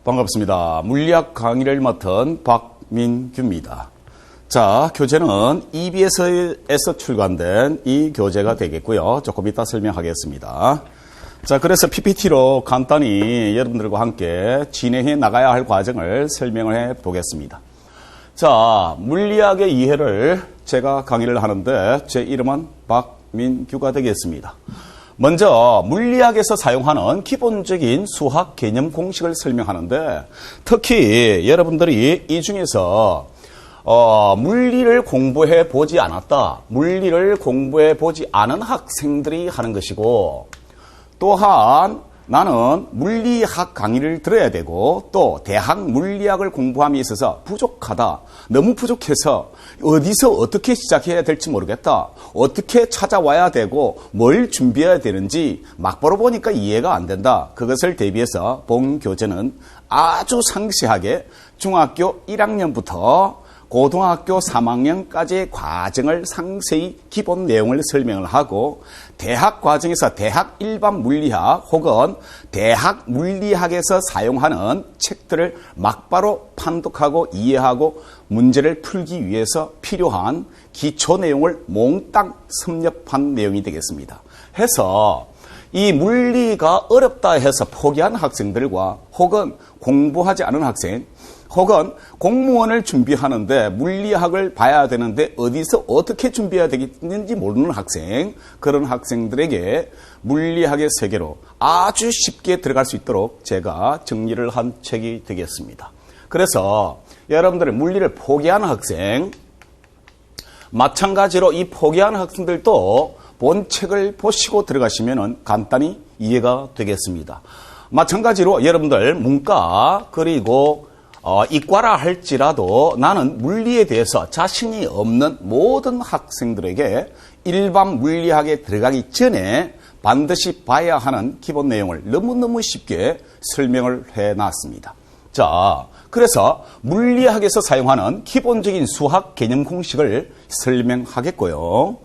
반갑습니다. 물리학 강의를 맡은 박민규입니다. 자, 교재는 EBS에서 출간된 이 교재가 되겠고요. 조금 이따 설명하겠습니다. 자, 그래서 PPT로 간단히 여러분들과 함께 진행해 나가야 할 과정을 설명을 해 보겠습니다. 자, 물리학의 이해를 제가 강의를 하는데 제 이름은 박민규가 되겠습니다. 먼저 물리학에서 사용하는 기본적인 수학 개념 공식을 설명하는데 특히 여러분들이 이 중에서 물리를 공부해 보지 않았다, 물리를 공부해 보지 않은 학생들이 하는 것이고, 또한 나는 물리학 강의를 들어야 되고 또 대학 물리학을 공부함에 있어서 부족하다, 너무 부족해서 어디서 어떻게 시작해야 될지 모르겠다, 어떻게 찾아와야 되고 뭘 준비해야 되는지 막바로 보니까 이해가 안 된다. 그것을 대비해서 본 교재는 아주 상세하게 중학교 1학년부터 고등학교 3학년까지의 과정을 상세히 기본 내용을 설명을 하고, 대학 과정에서 대학 일반 물리학 혹은 대학 물리학에서 사용하는 책들을 막바로 판독하고 이해하고 문제를 풀기 위해서 필요한 기초 내용을 몽땅 섭렵한 내용이 되겠습니다. 해서 이 물리가 어렵다 해서 포기한 학생들과 혹은 공부하지 않은 학생, 혹은 공무원을 준비하는데 물리학을 봐야 되는데 어디서 어떻게 준비해야 되겠는지 모르는 학생, 그런 학생들에게 물리학의 세계로 아주 쉽게 들어갈 수 있도록 제가 정리를 한 책이 되겠습니다. 그래서 여러분들의 물리를 포기하는 학생, 마찬가지로 이 포기하는 학생들도 본 책을 보시고 들어가시면 간단히 이해가 되겠습니다. 마찬가지로 여러분들 문과 그리고 이과라 할지라도 나는 물리에 대해서 자신이 없는 모든 학생들에게 일반 물리학에 들어가기 전에 반드시 봐야 하는 기본 내용을 너무너무 쉽게 설명을 해놨습니다. 자, 그래서 물리학에서 사용하는 기본적인 수학 개념 공식을 설명하겠고요.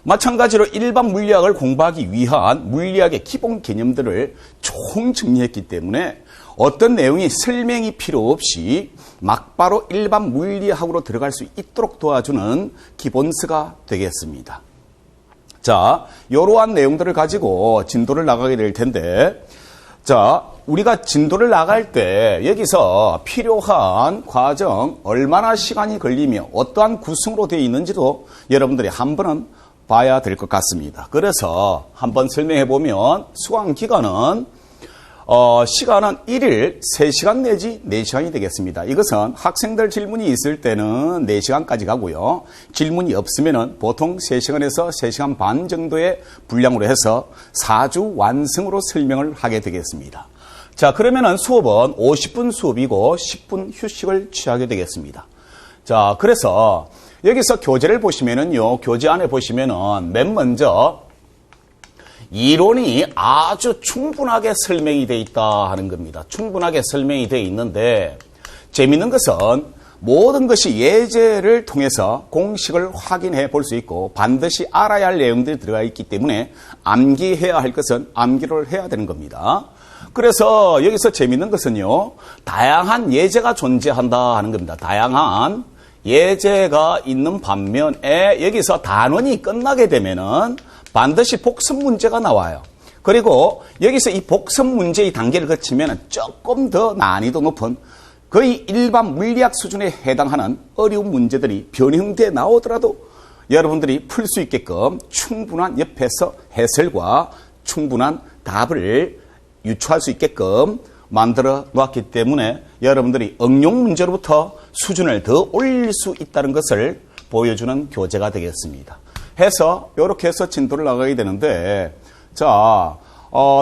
마찬가지로 일반 물리학을 공부하기 위한 물리학의 기본 개념들을 총정리했기 때문에 어떤 내용이 설명이 필요 없이 막바로 일반 물리학으로 들어갈 수 있도록 도와주는 기본서가 되겠습니다. 자, 이러한 내용들을 가지고 진도를 나가게 될 텐데, 자, 우리가 진도를 나갈 때 여기서 필요한 과정, 얼마나 시간이 걸리며 어떠한 구성으로 되어 있는지도 여러분들이 한 번은 봐야 될 것 같습니다. 그래서 한번 설명해 보면 수강 기간은 시간은 1일 3시간 내지 4시간이 되겠습니다. 이것은 학생들 질문이 있을 때는 4시간까지 가고요. 질문이 없으면 보통 3시간에서 3시간 반 정도의 분량으로 해서 4주 완성으로 설명을 하게 되겠습니다. 자, 그러면은 수업은 50분 수업이고 10분 휴식을 취하게 되겠습니다. 자, 그래서 여기서 교재를 보시면은요, 교재 안에 보시면은 맨 먼저 이론이 아주 충분하게 설명이 되어 있다 하는 겁니다. 충분하게 설명이 되어 있는데 재미있는 것은 모든 것이 예제를 통해서 공식을 확인해 볼 수 있고 반드시 알아야 할 내용들이 들어가 있기 때문에 암기해야 할 것은 암기를 해야 되는 겁니다. 그래서 여기서 재미있는 것은요, 다양한 예제가 존재한다 하는 겁니다. 다양한 예제가 있는 반면에 여기서 단원이 끝나게 되면은 반드시 복습 문제가 나와요. 그리고 여기서 이 복습 문제의 단계를 거치면 조금 더 난이도 높은 거의 일반 물리학 수준에 해당하는 어려운 문제들이 변형돼 나오더라도 여러분들이 풀 수 있게끔 충분한 옆에서 해설과 충분한 답을 유추할 수 있게끔 만들어 놓았기 때문에 여러분들이 응용 문제로부터 수준을 더 올릴 수 있다는 것을 보여주는 교재가 되겠습니다. 해서 이렇게 해서 진도를 나가게 되는데, 자,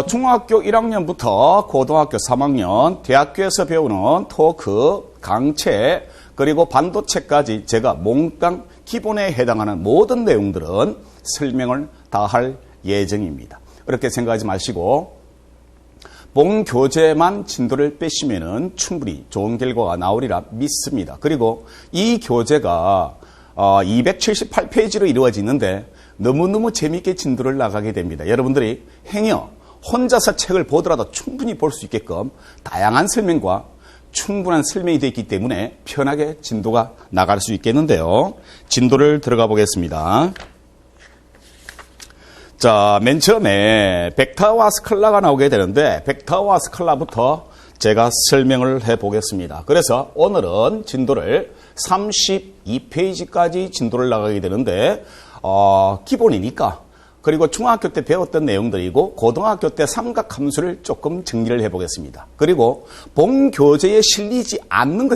중학교 1학년부터 고등학교 3학년, 대학교에서 배우는 토크, 강체, 그리고 반도체까지 제가 몽땅 기본에 해당하는 모든 내용들은 설명을 다 할 예정입니다. 그렇게 생각하지 마시고 본 교재만 진도를 빼시면은 충분히 좋은 결과가 나오리라 믿습니다. 그리고 이 교재가 278페이지로 이루어지는데 너무너무 재미있게 진도를 나가게 됩니다. 여러분들이 행여 혼자서 책을 보더라도 충분히 볼 수 있게끔 다양한 설명과 충분한 설명이 되어 있기 때문에 편하게 진도가 나갈 수 있겠는데요. 진도를 들어가 보겠습니다. 자, 맨 처음에 벡터와 스칼라가 나오게 되는데 벡터와 스칼라부터 제가 설명을 해 보겠습니다. 그래서 오늘은 진도를 32페이지까지 진도를 나가게 되는데 기본이니까 그리고 중학교 때 배웠던 내용들이고 고등학교 때 삼각함수를 조금 정리를 해보겠습니다. 그리고 본 교재에 실리지 않는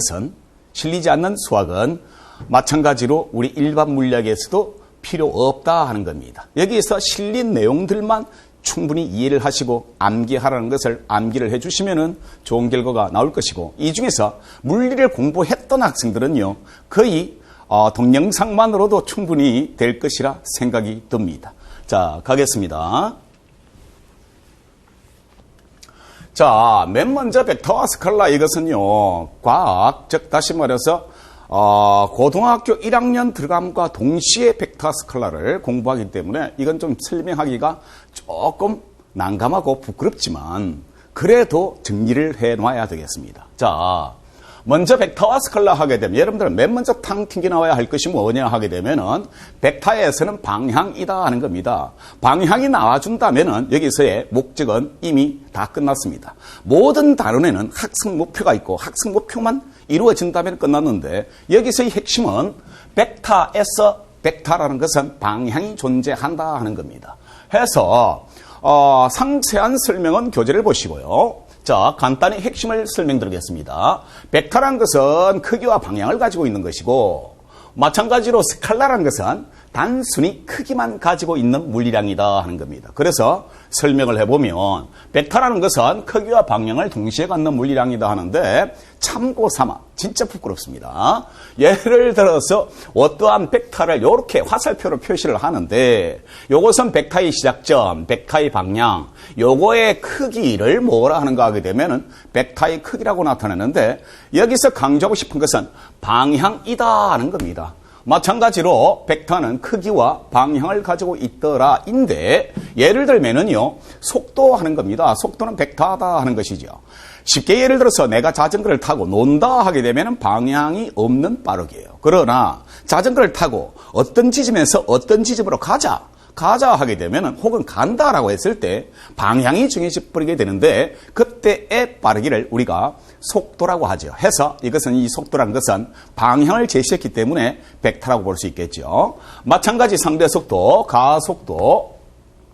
수학은 마찬가지로 우리 일반 물리학에서도 필요 없다 하는 겁니다. 여기에서 실린 내용들만 충분히 이해를 하시고 암기하라는 것을 암기를 해주시면 좋은 결과가 나올 것이고, 이 중에서 물리를 공부했던 학생들은요 거의 동영상만으로도 충분히 될 것이라 생각이 듭니다. 자, 가겠습니다. 자, 맨 먼저 벡터와 스칼라, 이것은요 과학, 즉 다시 말해서 고등학교 1학년 들어감과 동시에 벡터 스칼라를 공부하기 때문에 이건 좀 설명하기가 조금 난감하고 부끄럽지만 그래도 정리를 해놔야 되겠습니다. 자, 먼저 벡터와 스칼라 하게 되면 여러분들은 맨 먼저 탕 튕겨 나와야 할 것이 뭐냐 하게 되면은 벡터에서는 방향이다 하는 겁니다. 방향이 나와준다면은 여기서의 목적은 이미 다 끝났습니다. 모든 단원에는 학습 목표가 있고 학습 목표만 이루어진다면 끝났는데 여기서의 핵심은 벡터에서 벡터라는 것은 방향이 존재한다 하는 겁니다. 해서 상세한 설명은 교재를 보시고요. 자, 간단히 핵심을 설명드리겠습니다. 벡터라는 것은 크기와 방향을 가지고 있는 것이고 마찬가지로 스칼라라는 것은 단순히 크기만 가지고 있는 물리량이다 하는 겁니다. 그래서 설명을 해보면 벡터라는 것은 크기와 방향을 동시에 갖는 물리량이다 하는데 참고 삼아, 진짜 부끄럽습니다. 예를 들어서 어떠한 벡터를 이렇게 화살표로 표시를 하는데 요것은 벡터의 시작점, 벡터의 방향, 요거의 크기를 뭐라 하는가 하게 되면은 벡터의 크기라고 나타내는데 여기서 강조하고 싶은 것은 방향이다 하는 겁니다. 마찬가지로 벡터는 크기와 방향을 가지고 있더라인데 예를 들면은요 속도 하는 겁니다. 속도는 벡터다 하는 것이죠. 쉽게 예를 들어서 내가 자전거를 타고 논다 하게 되면은 방향이 없는 빠르기예요. 그러나 자전거를 타고 어떤 지점에서 어떤 지점으로 가자 하게 되면은 혹은 간다라고 했을 때 방향이 정해져 버리게 되는데 그때의 빠르기를 우리가 속도라고 하죠. 해서 이것은 이 속도라는 것은 방향을 제시했기 때문에 벡터라고 볼 수 있겠죠. 마찬가지 상대 속도, 가속도,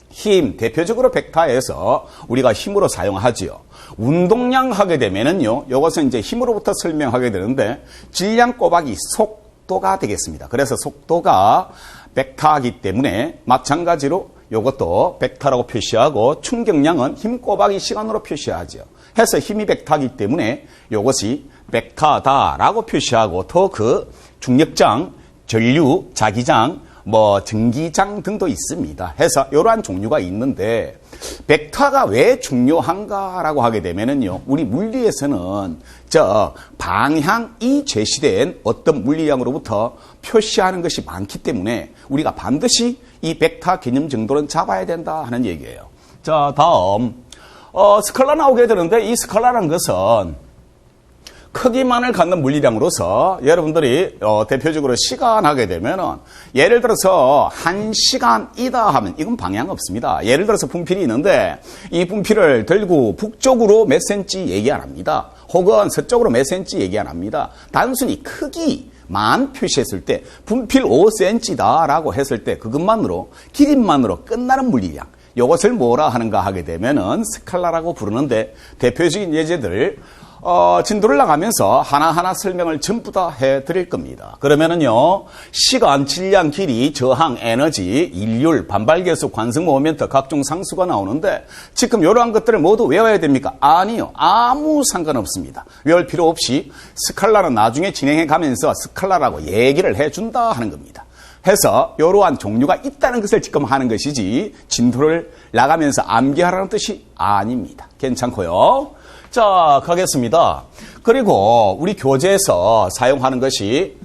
힘, 대표적으로 벡터에서 우리가 힘으로 사용하지요. 운동량 하게 되면은요, 이것은 이제 힘으로부터 설명하게 되는데 질량 꼬박이 속도가 되겠습니다. 그래서 속도가 벡터이기 때문에 마찬가지로 이것도 벡터라고 표시하고 충격량은 힘 꼬박이 시간으로 표시하죠. 해서 힘이 벡터이기 때문에 이것이 벡터다라고 표시하고 또 그 중력장, 전류, 자기장, 전기장 등도 있습니다. 해서 이러한 종류가 있는데 벡터가 왜 중요한가라고 하게 되면은요, 우리 물리에서는 방향이 제시된 어떤 물리량으로부터 표시하는 것이 많기 때문에 우리가 반드시 이 벡터 개념 정도는 잡아야 된다 하는 얘기예요. 자, 다음 스칼라 나오게 되는데 이 스칼라라는 것은 크기만을 갖는 물리량으로서 여러분들이 대표적으로 시간 하게 되면은 예를 들어서 1시간이다 하면 이건 방향 없습니다. 예를 들어서 분필이 있는데 이 분필을 들고 북쪽으로 몇 센치 얘기 안 합니다. 혹은 서쪽으로 몇 센치 얘기 안 합니다. 단순히 크기만 표시했을 때 분필 5cm다라고 했을 때 그것만으로 길이만으로 끝나는 물리량, 이것을 뭐라 하는가 하게 되면은 스칼라라고 부르는데 대표적인 예제들 진도를 나가면서 하나하나 설명을 전부 다 해드릴 겁니다. 그러면은요, 시간, 질량, 길이, 저항, 에너지, 일률, 반발계수, 관성 모멘트, 각종 상수가 나오는데 지금 이러한 것들을 모두 외워야 됩니까? 아니요. 아무 상관없습니다. 외울 필요 없이 스칼라는 나중에 진행해 가면서 스칼라라고 얘기를 해준다 하는 겁니다. 해서 이러한 종류가 있다는 것을 지금 하는 것이지 진도를 나가면서 암기하라는 뜻이 아닙니다. 괜찮고요. 자, 가겠습니다. 그리고 우리 교재에서 사용하는 것이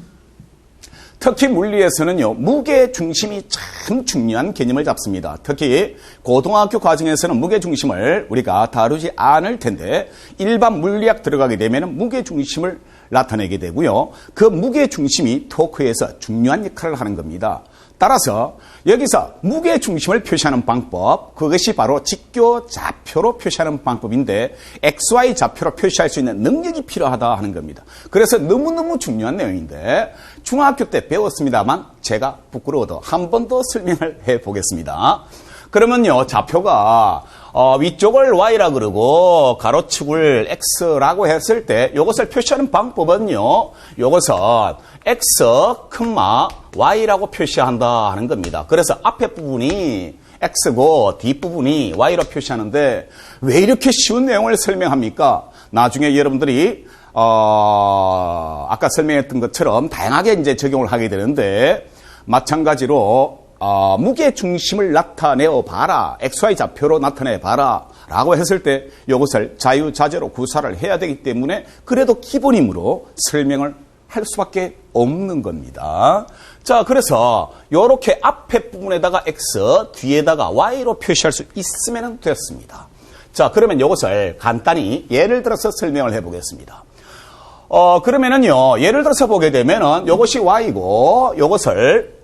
특히 물리에서는요, 무게 중심이 참 중요한 개념을 잡습니다. 특히 고등학교 과정에서는 무게 중심을 우리가 다루지 않을 텐데 일반 물리학 들어가게 되면 무게 중심을 나타내게 되고요. 그 무게 중심이 토크에서 중요한 역할을 하는 겁니다. 따라서 여기서 무게 중심을 표시하는 방법, 그것이 바로 직교 좌표로 표시하는 방법인데 XY 좌표로 표시할 수 있는 능력이 필요하다 하는 겁니다. 그래서 너무너무 중요한 내용인데 중학교 때 배웠습니다만 제가 부끄러워도 한 번 더 설명을 해보겠습니다. 그러면요, 좌표가 위쪽을 Y라 그러고 가로축을 X라고 했을 때 이것을 표시하는 방법은요, 이것은 X, Y라고 표시한다 하는 겁니다. 그래서 앞에 부분이 X고 뒷부분이 Y로 표시하는데 왜 이렇게 쉬운 내용을 설명합니까? 나중에 여러분들이 아까 설명했던 것처럼 다양하게 이제 적용을 하게 되는데 마찬가지로 무게 중심을 나타내어 봐라. XY 좌표로 나타내 봐라. 라고 했을 때 이것을 자유자재로 구사를 해야 되기 때문에 그래도 기본임으로 설명을 할 수밖에 없는 겁니다. 자, 그래서 이렇게 앞에 부분에다가 X, 뒤에다가 Y로 표시할 수 있으면 됐습니다. 자, 그러면 이것을 간단히 예를 들어서 설명을 해보겠습니다. 그러면은요, 예를 들어서 보게 되면은 이것이 Y고 이것을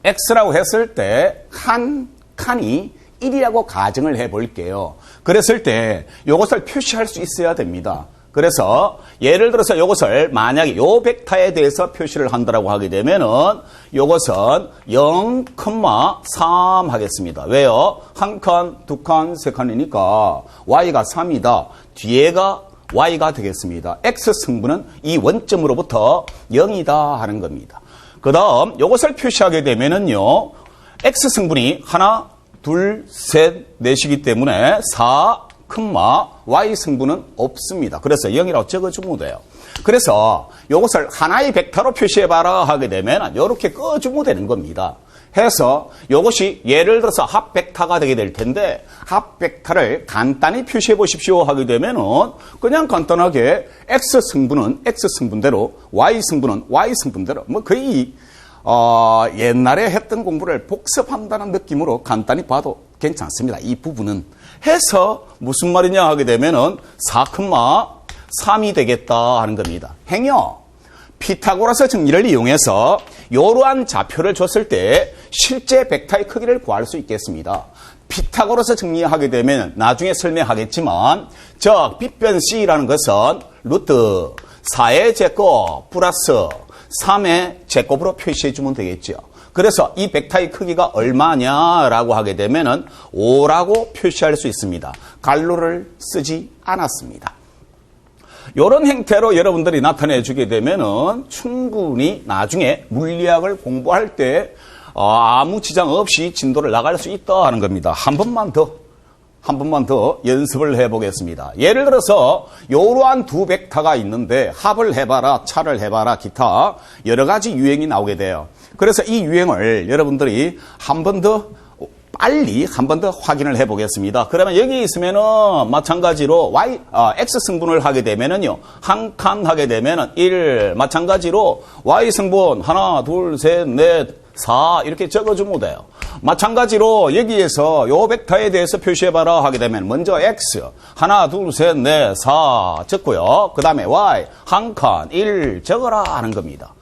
X라고 했을 때 한 칸이 1이라고 가정을 해볼게요. 그랬을 때 이것을 표시할 수 있어야 됩니다. 그래서 예를 들어서 이것을 만약에 요 벡터에 대해서 표시를 한다고 하게 되면은 이것은 0,3 하겠습니다. 왜요? 한 칸, 두 칸, 세 칸이니까 Y가 3이다. 뒤에가 Y가 되겠습니다. X 승부는 이 원점으로부터 0이다 하는 겁니다. 그 다음 이것을 표시하게 되면은요, X 승분이 하나, 둘, 셋, 넷이기 때문에 4, Y 승분은 없습니다. 그래서 0이라고 적어주면 돼요. 그래서 이것을 하나의 벡터로 표시해봐라 하게 되면 이렇게 꺼주면 되는 겁니다. 해서 이것이 예를 들어서 합 벡터가 되게 될 텐데 합 벡터를 간단히 표시해 보십시오 하게 되면은 그냥 간단하게 X 승분은 X 승분대로 Y 승분은 Y 승분대로 뭐 거의 옛날에 했던 공부를 복습한다는 느낌으로 간단히 봐도 괜찮습니다. 이 부분은 해서 무슨 말이냐 하게 되면은 4,3이 되겠다 하는 겁니다. 행여 피타고라스 정리를 이용해서 이러한 좌표를 줬을 때 실제 벡터의 크기를 구할 수 있겠습니다. 피타고라스 정리하게 되면 나중에 설명하겠지만 즉 빗변 C라는 것은 루트 4의 제곱 플러스 3의 제곱으로 표시해 주면 되겠죠. 그래서 이 벡터의 크기가 얼마냐라고 하게 되면은 5라고 표시할 수 있습니다. 갈로를 쓰지 않았습니다. 이런 형태로 여러분들이 나타내 주게 되면은 충분히 나중에 물리학을 공부할 때 아무 지장 없이 진도를 나갈 수 있다 하는 겁니다. 한 번만 더 연습을 해보겠습니다. 예를 들어서 이러한 두 벡터가 있는데 합을 해봐라, 차를 해봐라, 기타 여러 가지 유형이 나오게 돼요. 그래서 이 유형을 여러분들이 한 번 더 확인을 해보겠습니다. 그러면 여기 있으면은 마찬가지로 X 승분을 하게 되면은요, 한 칸 하게 되면은 1, 마찬가지로 Y 승분 하나, 둘, 셋, 넷, 4 이렇게 적어주면 돼요. 마찬가지로 여기에서 요 벡터에 대해서 표시해봐라 하게 되면 먼저 X 하나, 둘, 셋, 넷, 4 적고요. 그 다음에 Y 한 칸 1 적어라 하는 겁니다.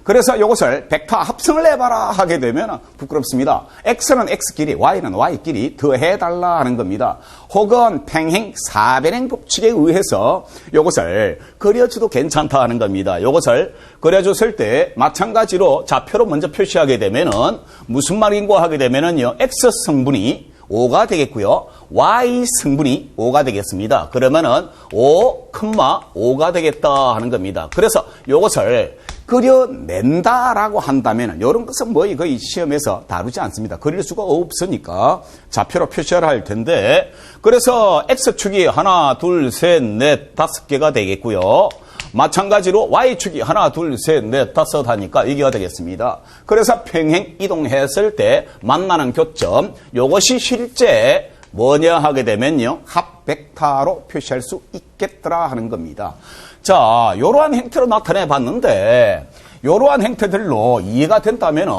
그래서 이것을 벡터 합성을 해봐라 하게 되면 부끄럽습니다. X는 X끼리, Y는 Y끼리 더해달라 하는 겁니다. 혹은 평행 사변행 법칙에 의해서 이것을 그려줘도 괜찮다 하는 겁니다. 이것을 그려줬을 때 마찬가지로 좌표로 먼저 표시하게 되면은 무슨 말인고 하게 되면은요, X 성분이 5가 되겠고요. Y 승분이 5가 되겠습니다. 그러면은 5,5가 되겠다 하는 겁니다. 그래서 이것을 그려낸다라고 한다면 이런 것은 거의 시험에서 다루지 않습니다. 그릴 수가 없으니까 좌표로 표시를 할 텐데 그래서 X축이 하나, 둘, 셋, 넷, 5개가 되겠고요. 마찬가지로 Y축이 하나, 둘, 셋, 넷, 5 하니까 이게 되겠습니다. 그래서 평행 이동했을 때 만나는 교점, 이것이 실제 뭐냐 하게 되면요, 합 벡터로 표시할 수 있겠더라 하는 겁니다. 자, 이러한 형태로 나타내 봤는데 이러한 행태들로 이해가 된다면은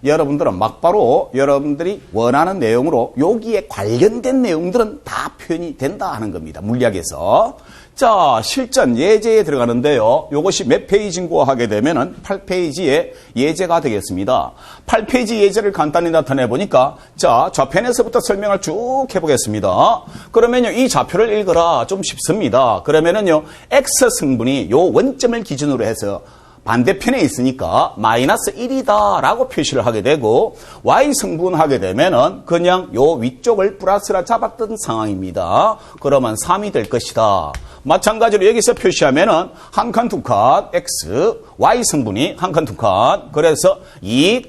여러분들은 막바로 여러분들이 원하는 내용으로 여기에 관련된 내용들은 다 표현이 된다 하는 겁니다. 물리학에서. 자, 실전 예제에 들어가는데요. 이것이 몇 페이지인고 하게 되면은 8페이지의 예제가 되겠습니다. 8페이지 예제를 간단히 나타내 보니까 자, 좌편에서부터 설명을 쭉 해보겠습니다. 그러면요, 이 좌표를 읽어라. 좀 쉽습니다. 그러면은요, x 승분이 요 원점을 기준으로 해서 반대편에 있으니까 마이너스 1이다 라고 표시를 하게 되고, y 승분하게 되면은 그냥 요 위쪽을 플러스라 잡았던 상황입니다. 그러면 3이 될 것이다. 마찬가지로 여기서 표시하면은 한 칸, 두 칸, x, y 승분이 한 칸, 두 칸, 그래서 2,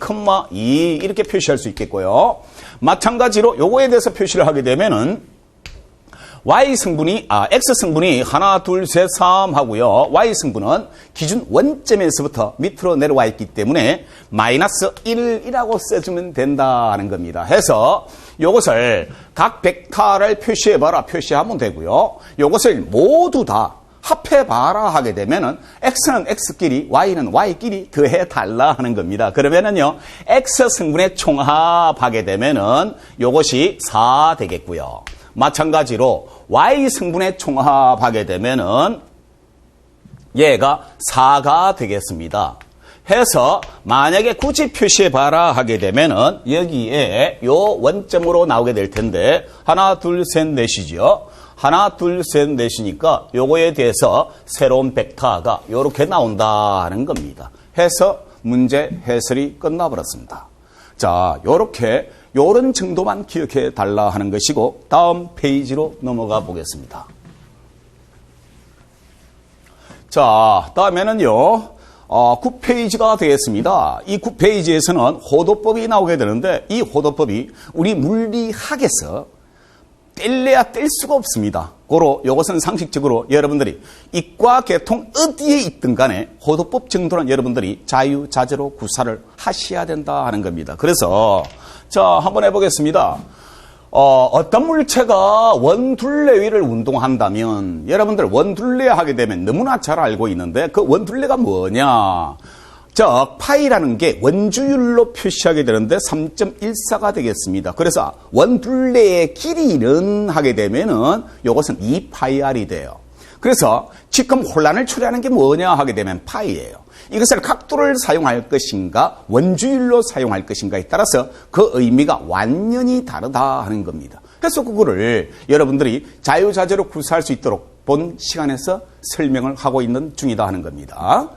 2 이렇게 표시할 수 있겠고요. 마찬가지로 요거에 대해서 표시를 하게 되면은 x 승분이 하나, 둘, 셋, 3 하고요. y 승분은 기준 원점에서부터 밑으로 내려와 있기 때문에 마이너스 1이라고 써주면 된다는 겁니다. 해서 요것을 각 벡터를 표시해봐라 표시하면 되고요. 요것을 모두 다 합해봐라 하게 되면은 x는 x끼리 y는 y끼리 더해달라 하는 겁니다. 그러면은요, x 승분의 총합하게 되면은 요것이 4 되겠고요. 마찬가지로 y 승분의 총합하게 되면은 얘가 4가 되겠습니다. 해서 만약에 굳이 표시해봐라 하게 되면은 여기에 요 원점으로 나오게 될 텐데 하나, 둘, 셋, 넷이죠. 하나, 둘, 셋, 넷이니까 요거에 대해서 새로운 벡터가 요렇게 나온다는 겁니다. 해서 문제 해설이 끝나버렸습니다. 자, 요렇게 요런 정도만 기억해 달라 하는 것이고, 다음 페이지로 넘어가 보겠습니다. 자, 다음에는요, 9페이지가 되겠습니다. 이 9페이지에서는 호도법이 나오게 되는데, 이 호도법이 우리 물리학에서 뗄래야 뗄 수가 없습니다. 고로 이것은 상식적으로 여러분들이 이과 계통 어디에 있든 간에 호도법 정도는 여러분들이 자유자재로 구사를 하셔야 된다 하는 겁니다. 그래서 자, 한번 해보겠습니다. 어떤 물체가 원둘레 위를 운동한다면 여러분들 원둘레 하게 되면 너무나 잘 알고 있는데 그 원둘레가 뭐냐? 즉 파이라는 게 원주율로 표시하게 되는데 3.14가 되겠습니다. 그래서 원둘레의 길이는 하게 되면은 이것은 2파이r이 돼요. 그래서 지금 혼란을 초래하는 게 뭐냐 하게 되면 파이예요. 이것을 각도를 사용할 것인가 원주율로 사용할 것인가에 따라서 그 의미가 완전히 다르다 하는 겁니다. 그래서 그거를 여러분들이 자유자재로 구사할 수 있도록 본 시간에서 설명을 하고 있는 중이다 하는 겁니다.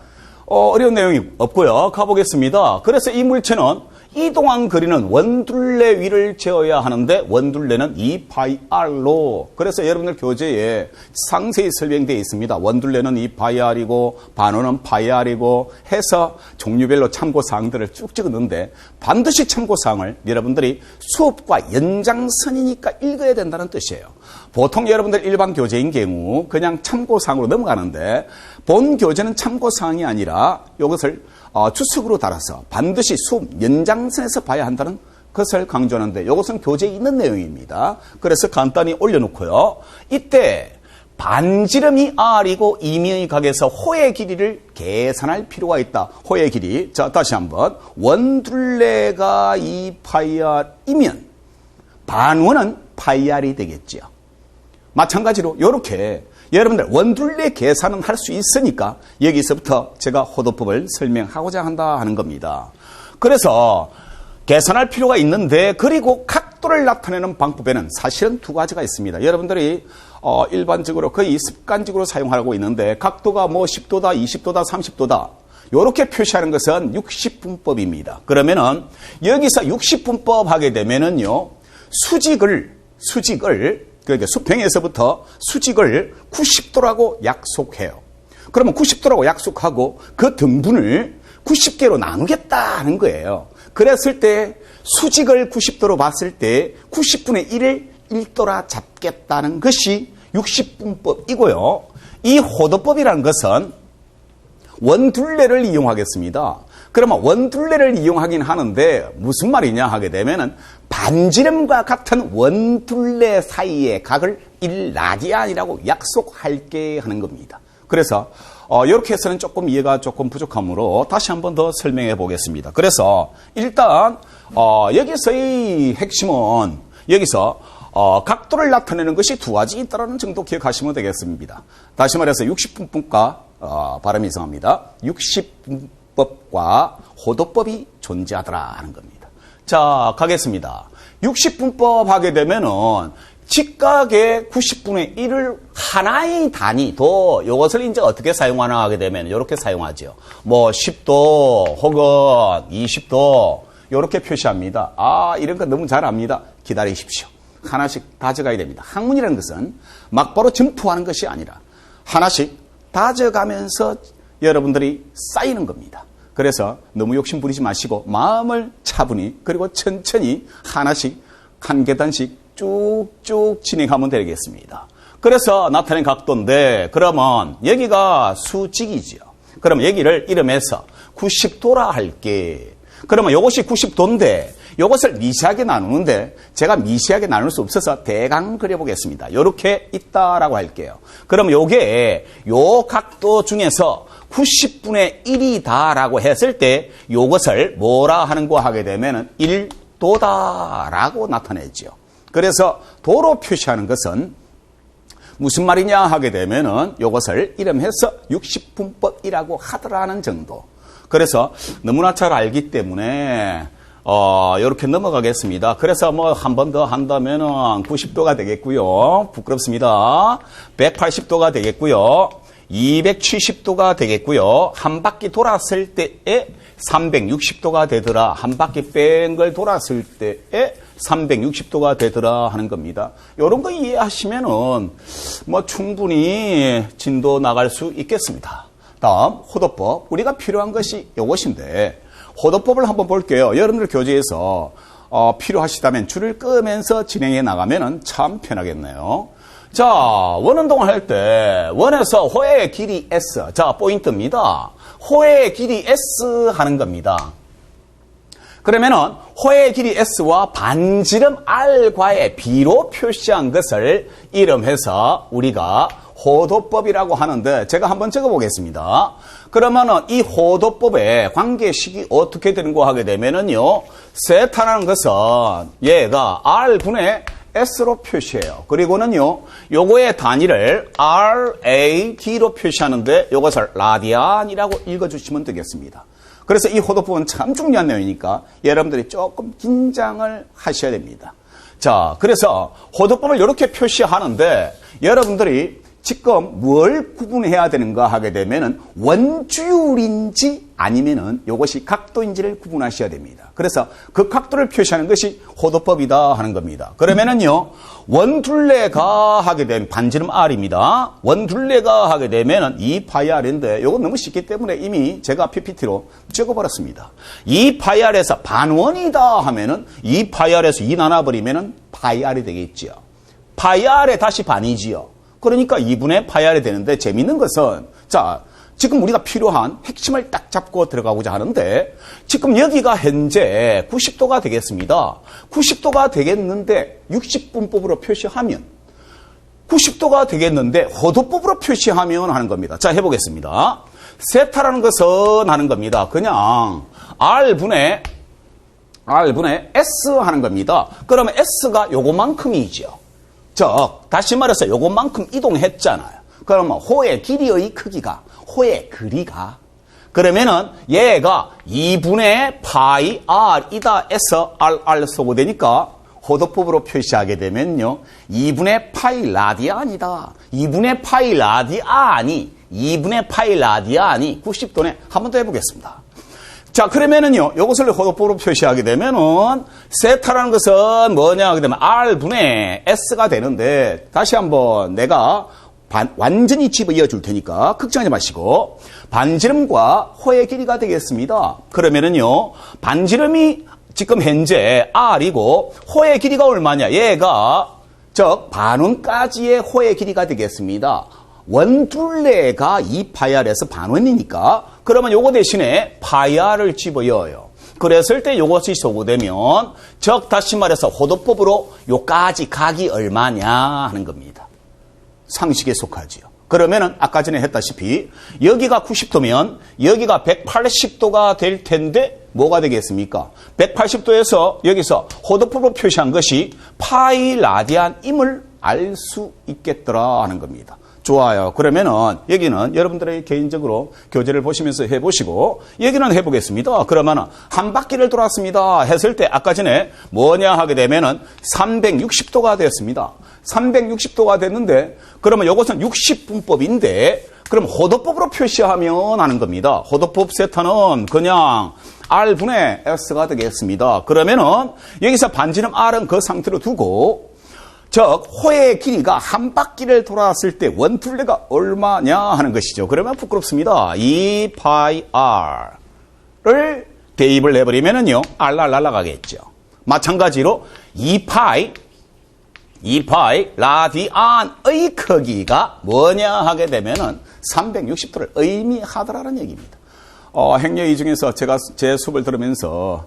어려운 내용이 없고요. 가보겠습니다. 그래서 이 물체는 이동한 거리는 원둘레 위를 재어야 하는데 원둘레는 2파이r로, 그래서 여러분들 교재에 상세히 설명되어 있습니다. 원둘레는 2파이r이고 반원은 파이r이고 해서 종류별로 참고사항들을 쭉 적었는데 반드시 참고사항을 여러분들이 수업과 연장선이니까 읽어야 된다는 뜻이에요. 보통 여러분들 일반 교재인 경우 그냥 참고사항으로 넘어가는데 본 교재는 참고사항이 아니라 이것을 주석으로 달아서 반드시 수업 연장선에서 봐야 한다는 것을 강조하는데 이것은 교재에 있는 내용입니다. 그래서 간단히 올려놓고요. 이때 반지름이 r이고 임의의 각에서 호의 길이를 계산할 필요가 있다. 호의 길이. 자, 다시 한번. 원둘레가 2파이r이면 반원은 파이r이 되겠죠. 마찬가지로 이렇게 여러분들 원둘레 계산은 할 수 있으니까 여기서부터 제가 호도법을 설명하고자 한다 하는 겁니다. 그래서 계산할 필요가 있는데 그리고 각도를 나타내는 방법에는 사실은 두 가지가 있습니다. 여러분들이 일반적으로 거의 습관적으로 사용하고 있는데 각도가 뭐 10도다, 20도다, 30도다 이렇게 표시하는 것은 60분법입니다. 그러면은 여기서 60분법 하게 되면은요 수직을 그러니까 수평에서부터 수직을 90도라고 약속해요. 그러면 90도라고 약속하고 그 등분을 90개로 나누겠다는 거예요. 그랬을 때 수직을 90도로 봤을 때 90분의 1을 1도라 잡겠다는 것이 60분법이고요. 이 호도법이라는 것은 원둘레를 이용하겠습니다. 그러면 원둘레를 이용하긴 하는데 무슨 말이냐 하게 되면은 반지름과 같은 원둘레 사이의 각을 1라디안이라고 약속할게 하는 겁니다. 그래서 이렇게 해서는 조금 이해가 조금 부족하므로 다시 한번 더 설명해 보겠습니다. 그래서 일단 여기서의 핵심은 여기서 각도를 나타내는 것이 두 가지 있다는 정도 기억하시면 되겠습니다. 다시 말해서 60분법과 발음이 이상합니다. 60분법과 호도법이 존재하더라 하는 겁니다. 자, 가겠습니다. 60분법 하게 되면은 직각의 90분의 1을 하나의 단위도 이것을 이제 어떻게 사용하나 하게 되면 이렇게 사용하죠. 뭐 10도 혹은 20도 이렇게 표시합니다. 이런 거 너무 잘 압니다. 기다리십시오. 하나씩 다져가야 됩니다. 학문이라는 것은 막바로 점프하는 것이 아니라 하나씩 다져가면서 여러분들이 쌓이는 겁니다. 그래서 너무 욕심 부리지 마시고 마음을 차분히 그리고 천천히 하나씩 한 계단씩 쭉쭉 진행하면 되겠습니다. 그래서 나타낸 각도인데 그러면 여기가 수직이지요. 그럼 여기를 이름해서 90도라 할게. 그러면 이것이 90도인데 이것을 미세하게 나누는데 제가 미세하게 나눌 수 없어서 대강 그려보겠습니다. 이렇게 있다라고 할게요. 그럼 요게 요 각도 중에서 90분의 1이다라고 했을 때 이것을 뭐라 하는 거 하게 되면 1도다라고 나타내죠. 그래서 도로 표시하는 것은 무슨 말이냐 하게 되면은 이것을 이름해서 60분법이라고 하더라는 정도. 그래서 너무나 잘 알기 때문에 이렇게 넘어가겠습니다. 그래서 뭐 한 번 더 한다면은 90도가 되겠고요. 부끄럽습니다. 180도가 되겠고요. 270도가 되겠고요. 한 바퀴 돌았을 때에 360도가 되더라. 한 바퀴 뺀 걸 돌았을 때에 360도가 되더라 하는 겁니다. 이런 거 이해하시면은 뭐 충분히 진도 나갈 수 있겠습니다. 다음 호도법. 우리가 필요한 것이 이것인데 호도법을 한번 볼게요. 여러분들 교재에서 필요하시다면 줄을 끄면서 진행해 나가면 참 편하겠네요. 자, 원운동을 할 때 원에서 호의 길이 S. 자, 포인트입니다. 호의 길이 S 하는 겁니다. 그러면은 호의 길이 S와 반지름 R과의 B로 표시한 것을 이름해서 우리가 호도법이라고 하는데 제가 한번 적어보겠습니다. 그러면은 이 호도법의 관계식이 어떻게 되는 거 하게 되면은요, 세타라는 것은 얘가 R분의 S로 표시해요. 그리고는요, 요거의 단위를 RAD로 표시하는데 요것을 라디안이라고 읽어주시면 되겠습니다. 그래서 이 호도법은 참 중요한 내용이니까 여러분들이 조금 긴장을 하셔야 됩니다. 자, 그래서 호도법을 이렇게 표시하는데 여러분들이 지금 뭘 구분해야 되는가 하게 되면은 원주율인지 아니면은 이것이 각도인지를 구분하셔야 됩니다. 그래서 그 각도를 표시하는 것이 호도법이다 하는 겁니다. 그러면은요, 원둘레가 하게 되면 반지름 R입니다. 원둘레가 하게 되면은 2파이R인데 이거 너무 쉽기 때문에 이미 제가 PPT로 적어버렸습니다. 2파이R에서 반원이다 하면은 2파이R에서 2 나눠버리면은 파이R이 되겠지요. 파이R에 다시 반이지요. 그러니까 2분의 파이R이 되는데 재미있는 것은 자, 지금 우리가 필요한 핵심을 딱 잡고 들어가고자 하는데 지금 여기가 현재 90도가 되겠습니다. 90도가 되겠는데 60분법으로 표시하면 90도가 되겠는데 호도법으로 표시하면 하는 겁니다. 자, 해보겠습니다. 세타라는 것은 하는 겁니다. 그냥 R분의 S 하는 겁니다. 그러면 S가 요거만큼이죠. 다시 말해서 요것만큼 이동했잖아요. 그러면 호의 길이의 크기가, 호의 거리가, 그러면은 얘가 2분의 파이 R이다 해서 RR 쓰고 되니까 호도법으로 표시하게 되면요. 2분의 파이 라디안이다. 2분의 파이 라디안이 90도네. 한 번 더 해보겠습니다. 자, 그러면은요, 요것을 호도법으로 표시하게 되면은, 세타라는 것은 뭐냐 하게 되면 R분의 S가 되는데, 다시 한번 내가 완전히 집어이어 줄 테니까, 걱정하지 마시고, 반지름과 호의 길이가 되겠습니다. 그러면은요, 반지름이 지금 현재 R이고, 호의 길이가 얼마냐? 얘가, 반원까지의 호의 길이가 되겠습니다. 원둘레가 2파이R에서 반원이니까 그러면 요거 대신에 파이R을 집어넣어요. 그랬을 때 요것이 소구되면 다시 말해서 호도법으로 요까지 각이 얼마냐 하는 겁니다. 상식에 속하지요. 그러면은 아까 전에 했다시피 여기가 90도면 여기가 180도가 될 텐데 뭐가 되겠습니까? 180도에서 여기서 호도법으로 표시한 것이 파이 라디안임을 알 수 있겠더라 하는 겁니다. 좋아요. 그러면은 여기는 여러분들의 개인적으로 교재를 보시면서 해보시고 여기는 해보겠습니다. 그러면은 한 바퀴를 돌았습니다 했을 때 아까 전에 뭐냐 하게 되면은 360도가 되었습니다. 360도가 됐는데 그러면 이것은 60분법인데 그럼 호도법으로 표시하면 하는 겁니다. 호도법 세타는 그냥 R분의 S가 되겠습니다. 그러면은 여기서 반지름 R은 그 상태로 두고 즉 호의 길이가 한 바퀴를 돌았을 때 원둘레가 얼마냐 하는 것이죠. 그러면 부끄럽습니다. 2파이 R을 대입을 해버리면은요 R 날라가겠죠. 마찬가지로 2파이 라디안의 크기가 뭐냐 하게 되면은 360도를 의미하더라는 얘기입니다. 행여이 중에서 제가 제 수업을 들으면서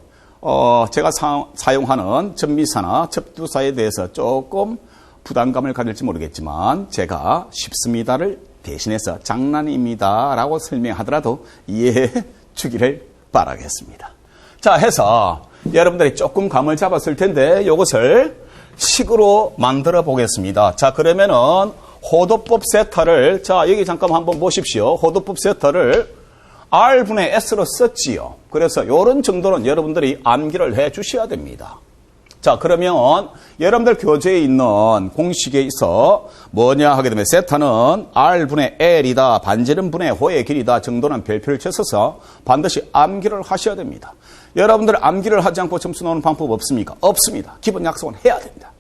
제가 사용하는 접미사나 접두사에 대해서 조금 부담감을 가질지 모르겠지만 제가 쉽습니다를 대신해서 장난입니다 라고 설명하더라도 이해해 주기를 바라겠습니다. 자, 해서 여러분들이 조금 감을 잡았을 텐데 이것을 식으로 만들어 보겠습니다. 자, 그러면은 호도법 세타를 자, 여기 잠깐 한번 보십시오. 호도법 세타를 R분의 S로 썼지요. 그래서 이런 정도는 여러분들이 암기를 해 주셔야 됩니다. 자, 그러면 여러분들 교재에 있는 공식에 있어 뭐냐 하게 되면 세타는 R분의 L이다. 반지름분의 호의 길이다 정도는 별표를 쳐서 반드시 암기를 하셔야 됩니다. 여러분들 암기를 하지 않고 점수 나오는 방법 없습니까? 없습니다. 기본 약속은 해야 됩니다.